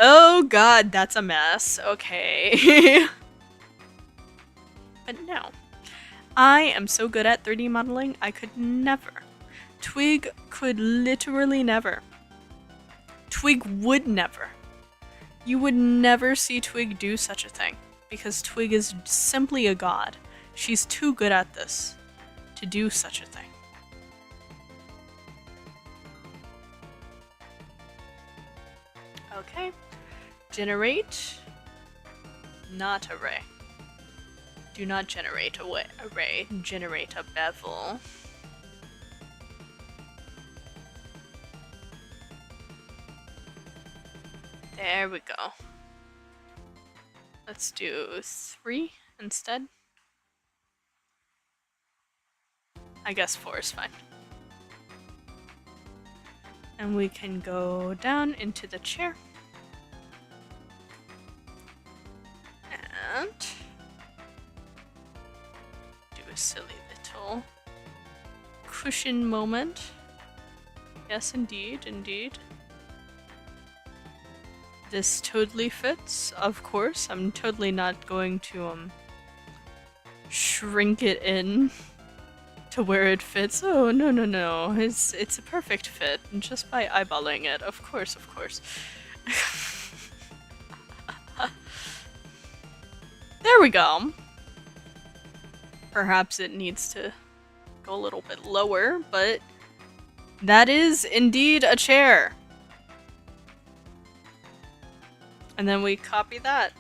A: oh god, that's a mess. Okay. But no. I am so good at 3D modeling, I could never. Twig could literally never. Twig would never. You would never see Twig do such a thing, because Twig is simply a god. She's too good at this to do such a thing. Okay. Generate. Not array. Do not generate array. Generate a bevel. There we go. Let's do 3 instead. I guess 4 is fine. And we can go down into the chair. And do a silly little cushion moment. Yes, indeed, indeed. This totally fits, of course. I'm totally not going to shrink it in to where it fits. Oh, no, no, no. It's a perfect fit just by eyeballing it. Of course, of course. There we go. Perhaps it needs to go a little bit lower, but that is indeed a chair. And then we copy that.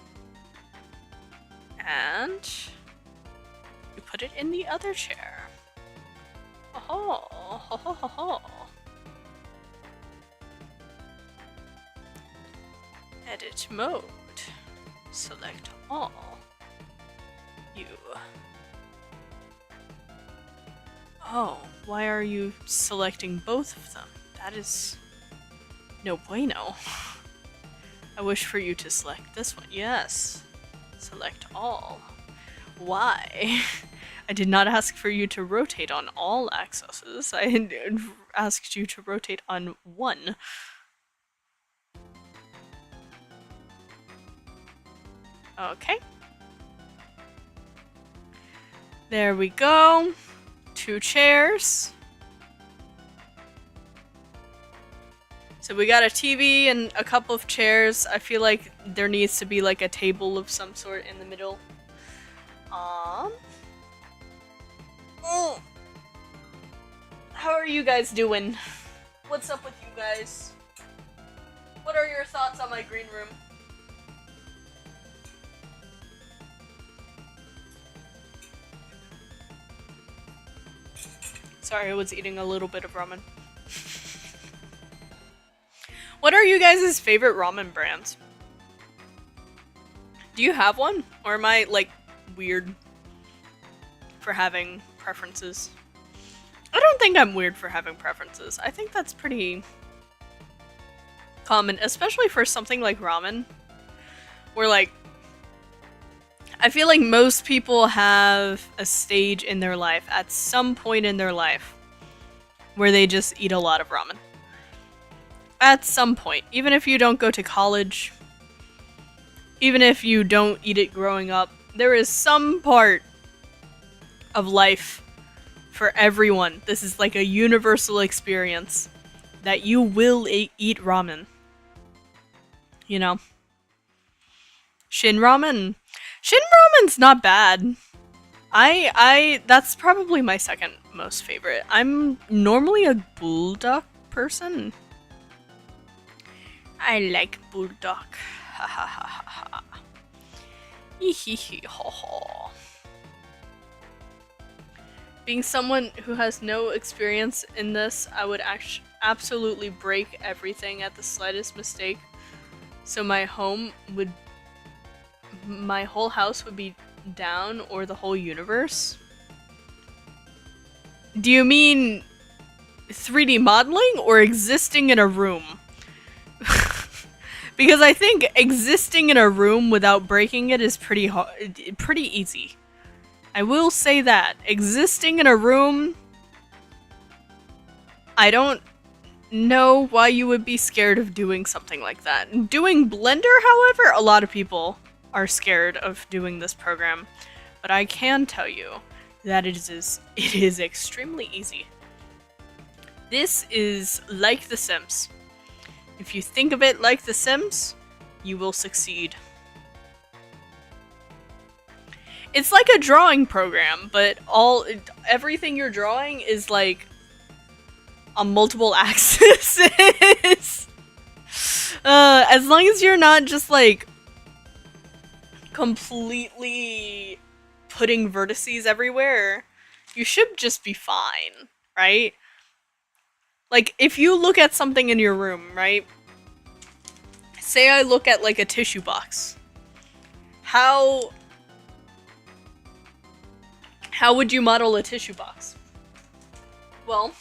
A: And we put it in the other chair. Oh, ho, ho, ho, ho. Edit mode. Select all. You. Oh, why are you selecting both of them? That is no bueno. I wish for you to select this one. Yes. Select all. Why? I did not ask for you to rotate on all axes. I asked you to rotate on one. Okay. There we go. 2 chairs. So we got a TV and a couple of chairs. I feel like there needs to be like a table of some sort in the middle. How are you guys doing? What's up with you guys? What are your thoughts on my green room? Sorry, I was eating a little bit of ramen. What are you guys' favorite ramen brands? Do you have one? Or am I, like, weird for having preferences? I don't think I'm weird for having preferences. I think that's pretty common, especially for something like ramen. Where, like, I feel like most people have a stage in their life, at some point in their life, where they just eat a lot of ramen. At some point. Even if you don't go to college, even if you don't eat it growing up, there is some part of life for everyone. This is like a universal experience that you will eat ramen. You know? Shin ramen. Shin ramen's not bad. That's probably my second most favorite. I'm normally a bulldog person. I like bulldog. Ha ha ha ha ha. Hee ho ho. Being someone who has no experience in this, I would absolutely break everything at the slightest mistake. So my whole house would be down, or the whole universe. Do you mean 3D modeling or existing in a room? Because I think existing in a room without breaking it is pretty easy. I will say that. Existing in a room, I don't know why you would be scared of doing something like that. Doing Blender, however, a lot of people are scared of doing this program. But I can tell you that it is extremely easy. This is like The Sims. If you think of it like The Sims, you will succeed. It's like a drawing program, but everything you're drawing is like on multiple axes. As long as you're not just like completely putting vertices everywhere, you should just be fine, right? Like, if you look at something in your room, right? Say I look at like a tissue box. How would you model a tissue box? Well,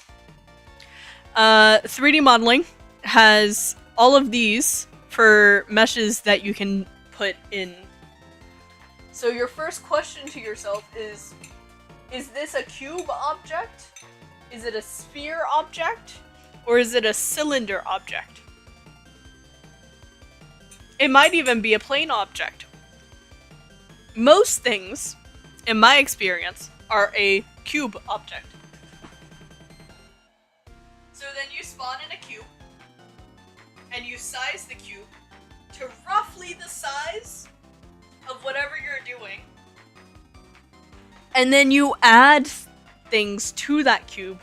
A: 3D modeling has all of these for meshes that you can put in. So your first question to yourself is this a cube object? Is it a sphere object? Or is it a cylinder object? It might even be a plane object. Most things, in my experience, are a cube object. So then you spawn in a cube, and you size the cube to roughly the size of whatever you're doing. And then you add things to that cube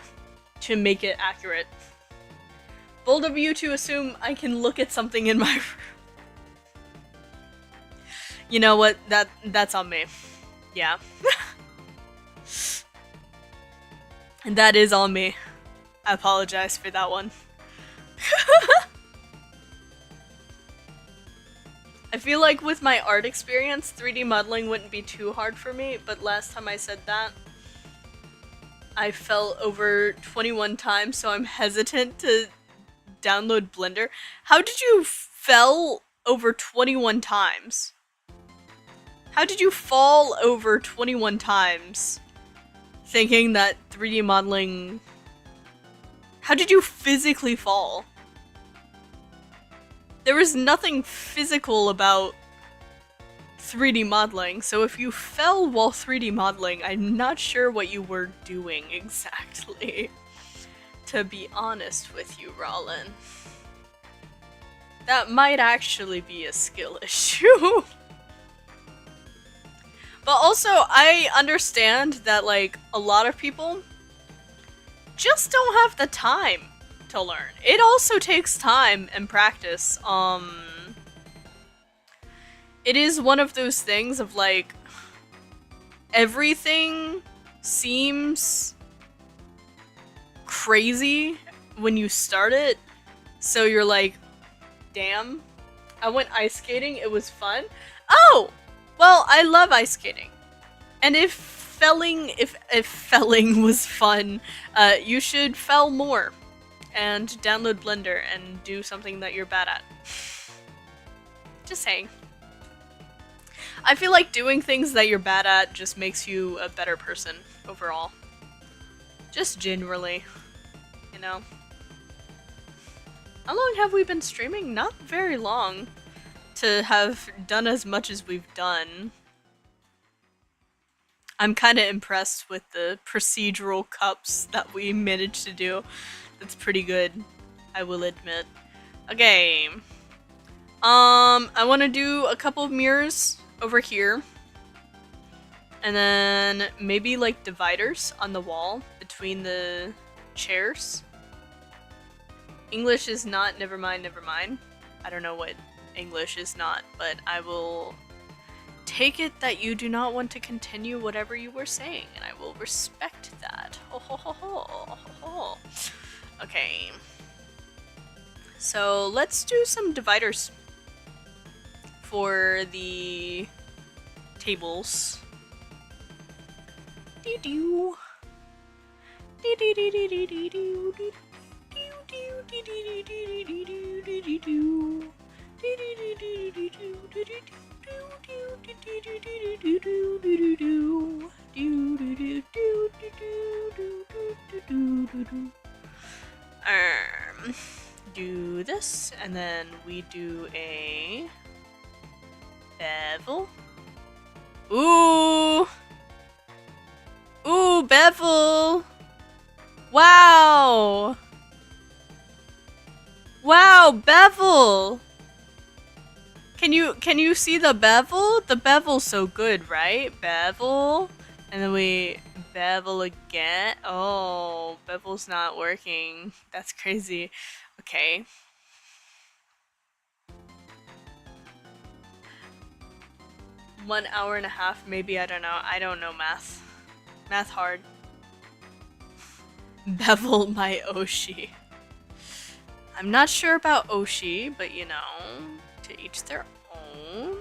A: to make it accurate. Bold of you to assume I can look at something in my room. You know what? That's on me. Yeah. And that is on me. I apologize for that one. I feel like with my art experience, 3D modeling wouldn't be too hard for me, but last time I said that, I fell over 21 times, so I'm hesitant to download Blender. How did you fell over 21 times? How did you fall over 21 times thinking that 3D modeling... How did you physically fall? There was nothing physical about 3D modeling, so if you fell while 3D modeling, I'm not sure what you were doing exactly. To be honest with you, Rollin. That might actually be a skill issue. But also, I understand that, like, a lot of people just don't have the time to learn. It also takes time and practice. It is one of those things of, like, everything seems crazy when you start it. So you're like, damn, I went ice skating, it was fun. Oh! Well, I love ice skating. And if felling was fun, you should fell more. And download Blender and do something that you're bad at. Just saying. I feel like doing things that you're bad at just makes you a better person overall. Just generally, you know. How long have we been streaming? Not very long to have done as much as we've done. I'm kind of impressed with the procedural cups that we managed to do. That's pretty good, I will admit. Okay. I want to do a couple of mirrors over here. And then maybe like dividers on the wall between the chairs. English is not, never mind, never mind. I don't know what English is not, but I will take it that you do not want to continue whatever you were saying, and I will respect that. Ho ho ho ho ho ho. Okay. So let's do some dividers for the tables. Doo doo. Doo doo doo doo doo doo doo doo. Do this, and then we do a bevel. Ooh! Ooh, bevel! Wow! Wow, bevel! Can you see the bevel? The bevel's so good, right? Bevel. And then we bevel again. Oh, bevel's not working. That's crazy. Okay. 1 hour and a half, maybe, I don't know. I don't know math. Math hard. Bevel my Oshi. I'm not sure about Oshi, but you know, to each their own.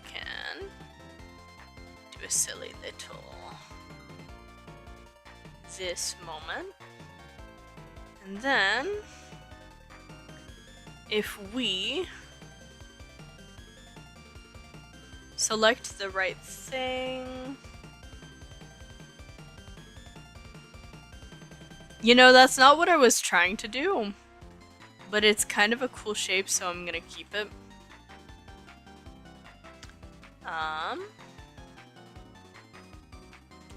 A: Can do a silly little this moment. And then if we select the right thing. You know, that's not what I was trying to do, but it's kind of a cool shape, so I'm gonna keep it.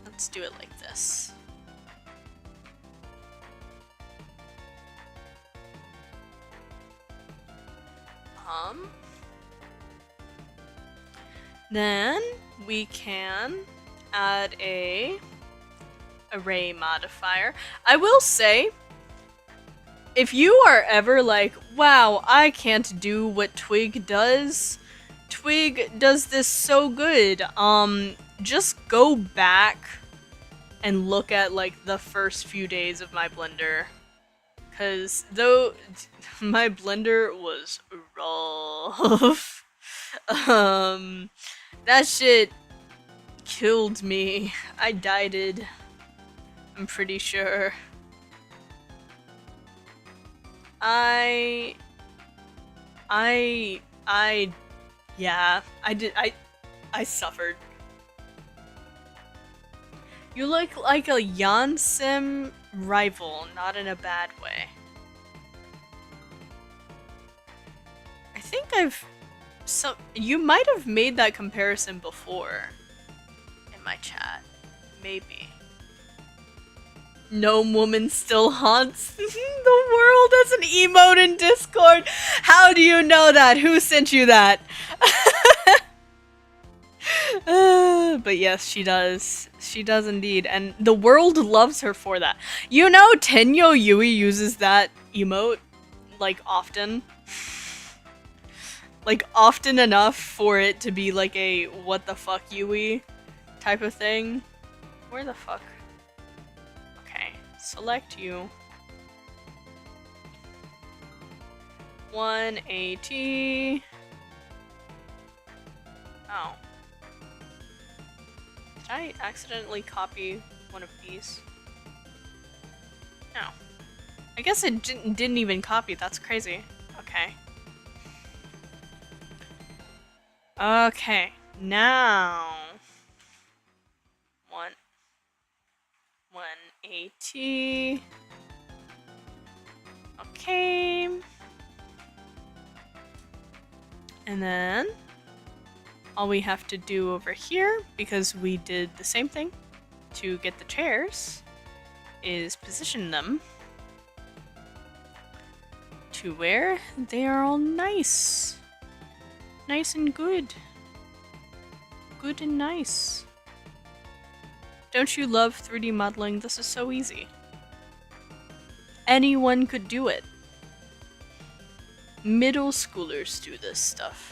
A: Let's do it like this. Then we can add a array modifier. I will say, if you are ever like, wow, I can't do what Twig does. Twig does this so good. Just go back and look at like the first few days of my Blender. Cause though my Blender was rough. That shit killed me. I died. I'm pretty sure. Yeah, I suffered. You look like a Yansim rival, not in a bad way. I think you might have made that comparison before in my chat. Maybe. Gnome woman still haunts the world as an emote in Discord. How do you know that? Who sent you that? But yes, she does. She does indeed. And the world loves her for that. You know, Tenyo Yui uses that emote, like, often. Like, often enough for it to be like a what the fuck Yui type of thing. Where the fuck? Okay, select you. 180. Oh. Did I accidentally copy one of these? No. I guess it didn't even copy. That's crazy. Okay. Okay. Now. 180. Okay. And then all we have to do over here, because we did the same thing to get the chairs, is position them to where they are all nice. Nice and good. Good and nice. Don't you love 3D modeling? This is so easy. Anyone could do it. Middle schoolers do this stuff.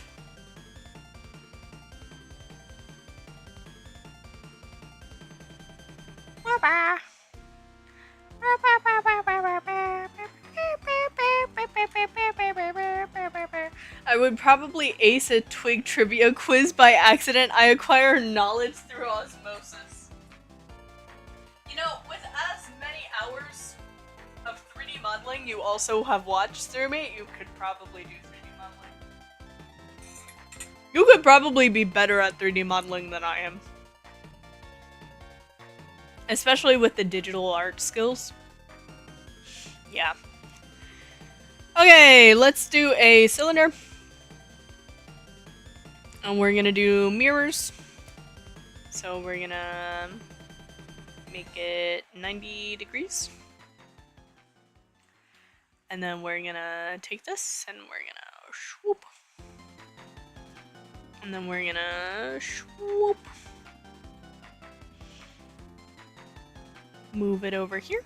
A: I would probably ace a Twig trivia quiz by accident. I acquire knowledge through osmosis. You know, with as many hours of 3D modeling you also have watched through me, you could probably do 3D modeling. You could probably be better at 3D modeling than I am. Especially with the digital art skills. Yeah. Okay, let's do a cylinder. And we're gonna do mirrors. So we're gonna make it 90 degrees. And then we're gonna take this and we're gonna swoop. And then we're gonna swoop. Move it over here.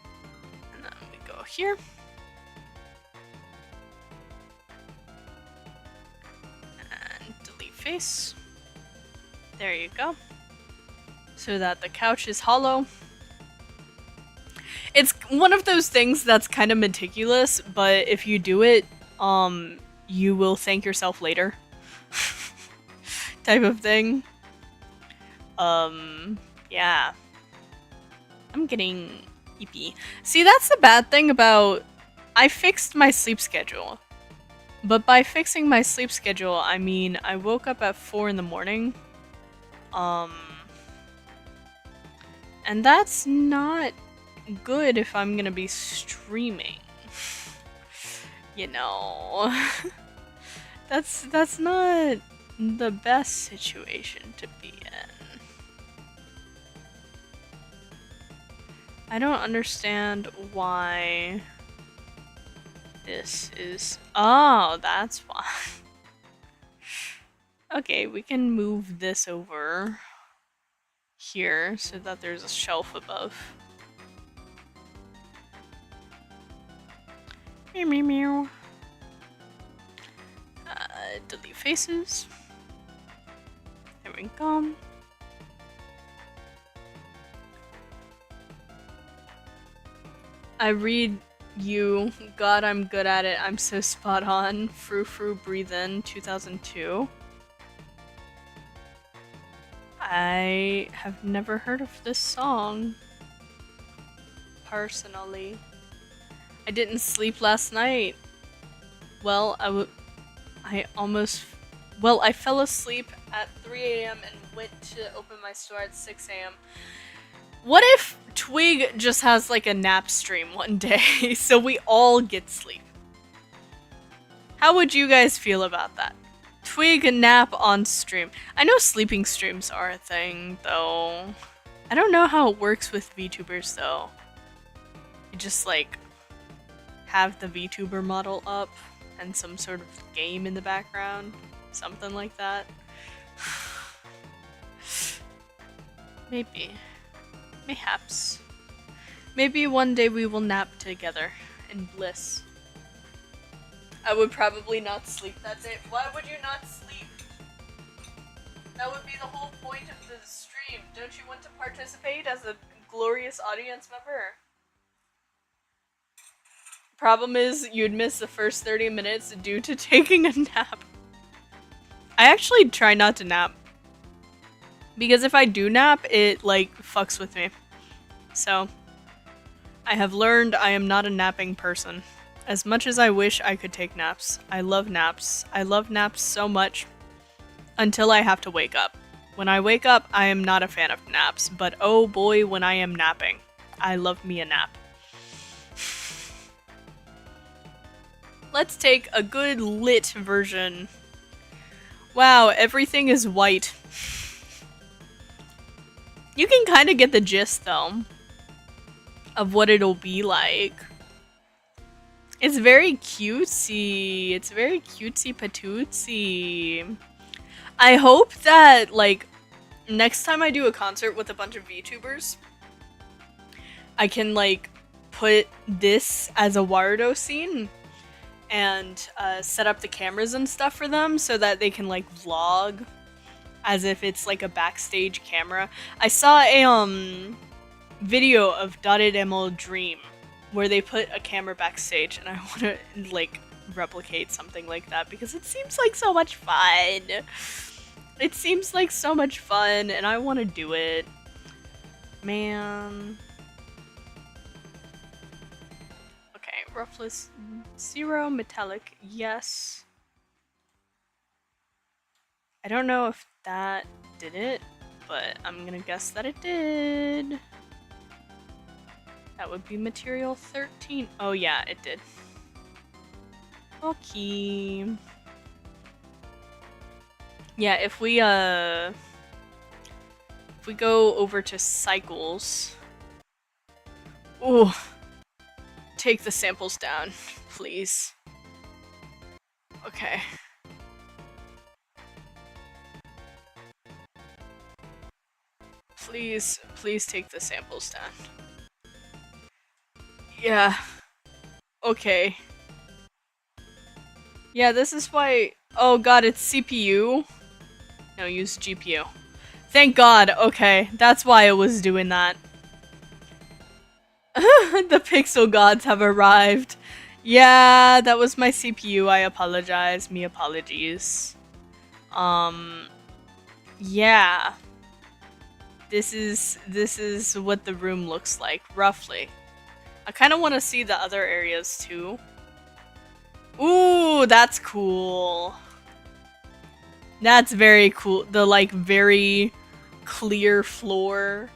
A: here. And delete face. There you go. So that the couch is hollow. It's one of those things that's kind of meticulous, but if you do it, you will thank yourself later. Type of thing. Yeah. I'm getting eepy. See, that's the bad thing about... I fixed my sleep schedule. But by fixing my sleep schedule, I mean I woke up at 4 in the morning. And that's not good if I'm gonna be streaming. You know. That's not the best situation to be in. I don't understand why this is... Oh, that's why. Okay, we can move this over here so that there's a shelf above. Meow meow meow. Delete faces. There we go. I read you. God, I'm good at it. I'm so spot on. Frou Frou Breathe In 2002. I have never heard of this song. Personally. I didn't sleep last night. Well, I fell asleep at 3 AM and went to open my store at 6 AM. What if Twig just has like a nap stream one day so we all get sleep? How would you guys feel about that? Twig nap on stream. I know sleeping streams are a thing, though. I don't know how it works with VTubers, though. You just like have the VTuber model up and some sort of game in the background. Something like that. Maybe. Mayhaps. Maybe one day we will nap together in bliss. I would probably not sleep that day. Why would you not sleep? That would be the whole point of the stream. Don't you want to participate as a glorious audience member? Problem is, you'd miss the first 30 minutes due to taking a nap. I actually try not to nap. Because if I do nap, it, like, fucks with me. So, I have learned I am not a napping person. As much as I wish I could take naps. I love naps. I love naps so much. Until I have to wake up. When I wake up, I am not a fan of naps. But oh boy, when I am napping. I love me a nap. Let's take a good lit version. Wow, everything is white. You can kind of get the gist, though, of what it'll be like. It's very cutesy. It's very cutesy patootsy. I hope that, like, next time I do a concert with a bunch of VTubers, I can, like, put this as a Warudo scene and set up the cameras and stuff for them so that they can, like, vlog as if it's like a backstage camera. I saw a video of Dateable Dream where they put a camera backstage, and I want to like replicate something like that because it seems like so much fun. It seems like so much fun, and I want to do it. Man. Okay, roughless 0, metallic, yes. I don't know if that did it, but I'm gonna guess that it did. That would be material 13. Oh yeah, it did. Okay. Yeah, if we go over to cycles. Ooh. Take the samples down, please. Okay. Please take the samples down. Yeah. Okay. Yeah, this is why... Oh god, it's CPU? No, use GPU. Thank god, okay. That's why it was doing that. The pixel gods have arrived. Yeah, that was my CPU. I apologize. Me apologies. Yeah. This is what the room looks like, roughly. I kind of want to see the other areas too. Ooh, that's cool. That's very cool. The like very clear floor.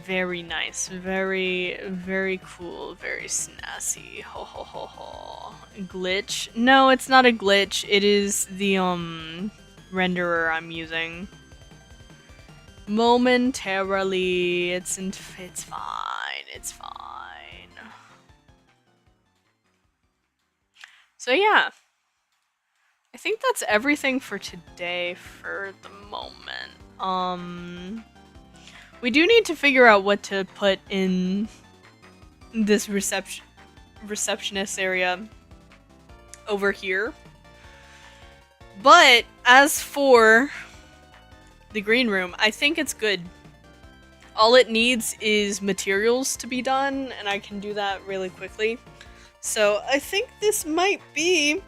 A: Very nice. Very, very cool. Very snazzy. Ho ho ho ho. Glitch? No, it's not a glitch. It is the renderer I'm using. Momentarily. It's fine. It's fine. So yeah. I think that's everything for today for the moment. We do need to figure out what to put in this receptionist area over here. But as for the green room, I think it's good. All it needs is materials to be done, and I can do that really quickly. So I think this might be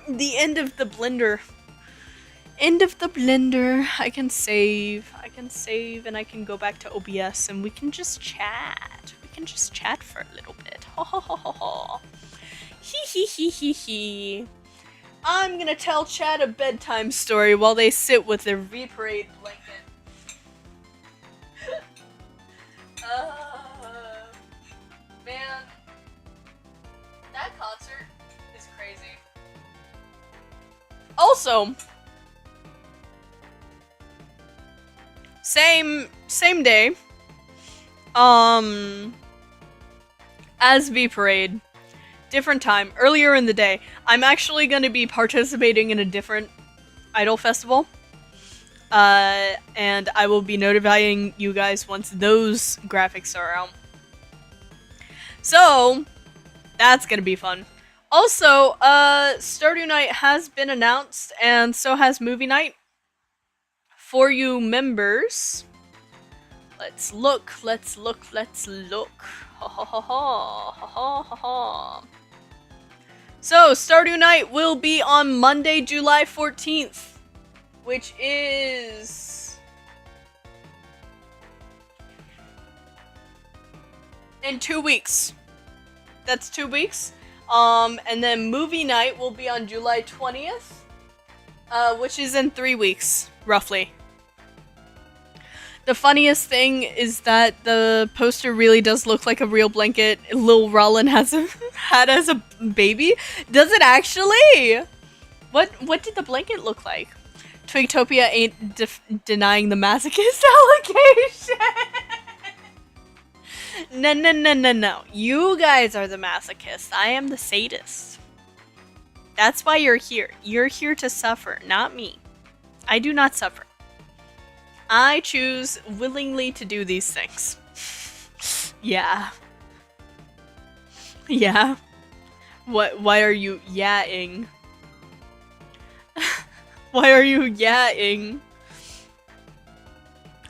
A: the end of the blender. End of the blender. I can save and I can go back to OBS and we can just chat. We can just chat for a little bit. Ho ho ho ho ho. Hee hee hee hee hee. I'm gonna tell chat a bedtime story while they sit with their V-Parade blanket. Man. That concert is crazy. Also, same day, as V-Parade, different time, earlier in the day, I'm actually going to be participating in a different idol festival, and I will be notifying you guys once those graphics are out. So, that's going to be fun. Also, Stardew Night has been announced, and so has Movie Night. For you members, let's look. Ha ha ha ha ha ha ha. So, Stardew Night will be on Monday, July 14th, which is in 2 weeks. That's 2 weeks. And then Movie Night will be on July 20th, which is in 3 weeks, roughly. The funniest thing is that the poster really does look like a real blanket Lil Rollin had as a baby. Does it actually? What did the blanket look like? Twigtopia ain't denying the masochist allegation. No. You guys are the masochists. I am the sadist. That's why you're here. You're here to suffer, not me. I do not suffer. I choose willingly to do these things. Yeah. Yeah. Why are you yaing? Why are you yaing?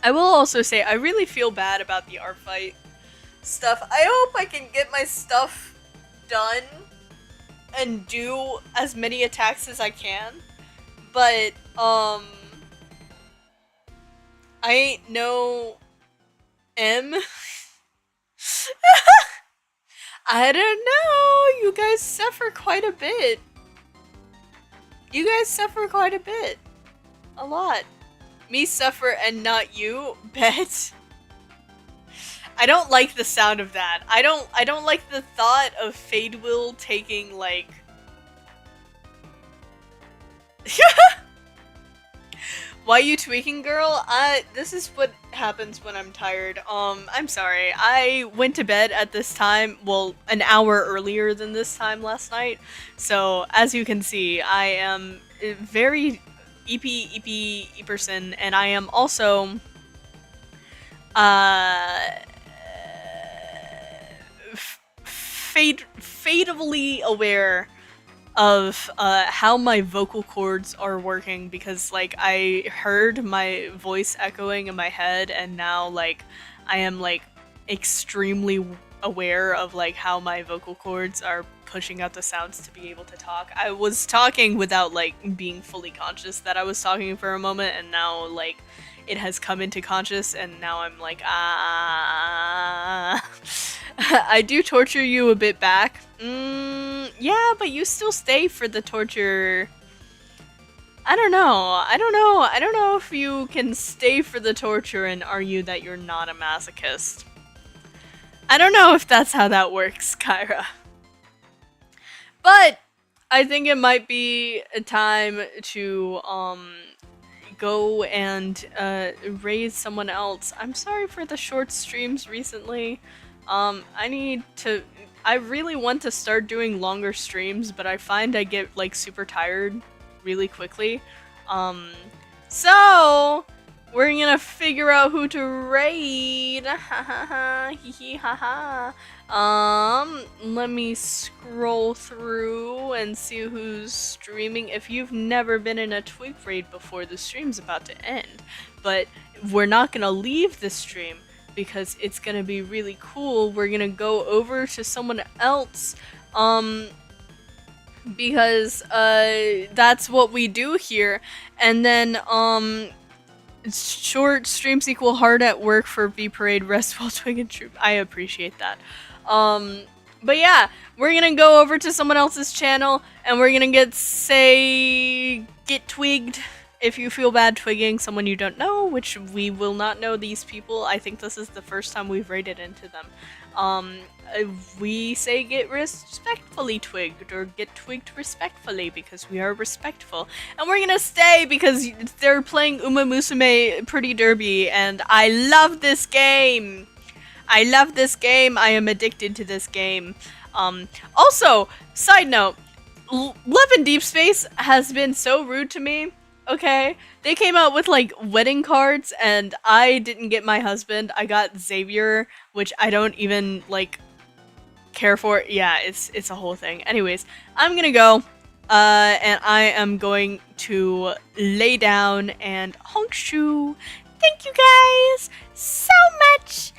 A: I will also say, I really feel bad about the art fight stuff. I hope I can get my stuff done and do as many attacks as I can. But, I ain't no M. I don't know. You guys suffer quite a bit. You guys suffer quite a bit. A lot. Me suffer and not you? Bet. I don't like the sound of that. I don't like the thought of Fadewill taking, like... Why you tweaking, girl? This is what happens when I'm tired. I'm sorry. I went to bed at this time, well, an hour earlier than this time last night. So, as you can see, I am very eepy person, and I am also, fatally aware of how my vocal cords are working, because like I heard my voice echoing in my head, and now like I am like extremely aware of like how my vocal cords are pushing out the sounds to be able to talk. I was talking without like being fully conscious that I was talking for a moment, and now like it has come into conscious, and now I'm like, ah. I do torture you a bit back. Yeah, but you still stay for the torture. I don't know. I don't know if you can stay for the torture and argue that you're not a masochist. I don't know if that's how that works, Kyra. But I think it might be a time to go and raise someone else. I'm sorry for the short streams recently. I really want to start doing longer streams, but I find I get like super tired really quickly. So we're gonna figure out who to raid. Let me scroll through and see who's streaming. If you've never been in a Twig raid before, the stream's about to end, but we're not gonna leave the stream because it's gonna be really cool. We're gonna go over to someone else, because that's what we do here. And then short streams equal hard at work for V Parade, rest while Twig and Troop. I appreciate that. But yeah, we're gonna go over to someone else's channel and we're gonna get twigged. If you feel bad twigging someone you don't know, which we will not know these people. I think this is the first time we've raided into them. We say get respectfully twigged, or get twigged respectfully, because we are respectful. And we're gonna stay because they're playing Uma Musume Pretty Derby, and I love this game! I love this game! I am addicted to this game. Also, side note, Love in Deep Space has been so rude to me. Okay, they came out with like wedding cards and I didn't get my husband. I got Xavier, which I don't even like care for. Yeah, it's a whole thing. Anyways, I'm gonna go and I am going to lay down and honk shoo. Thank you guys so much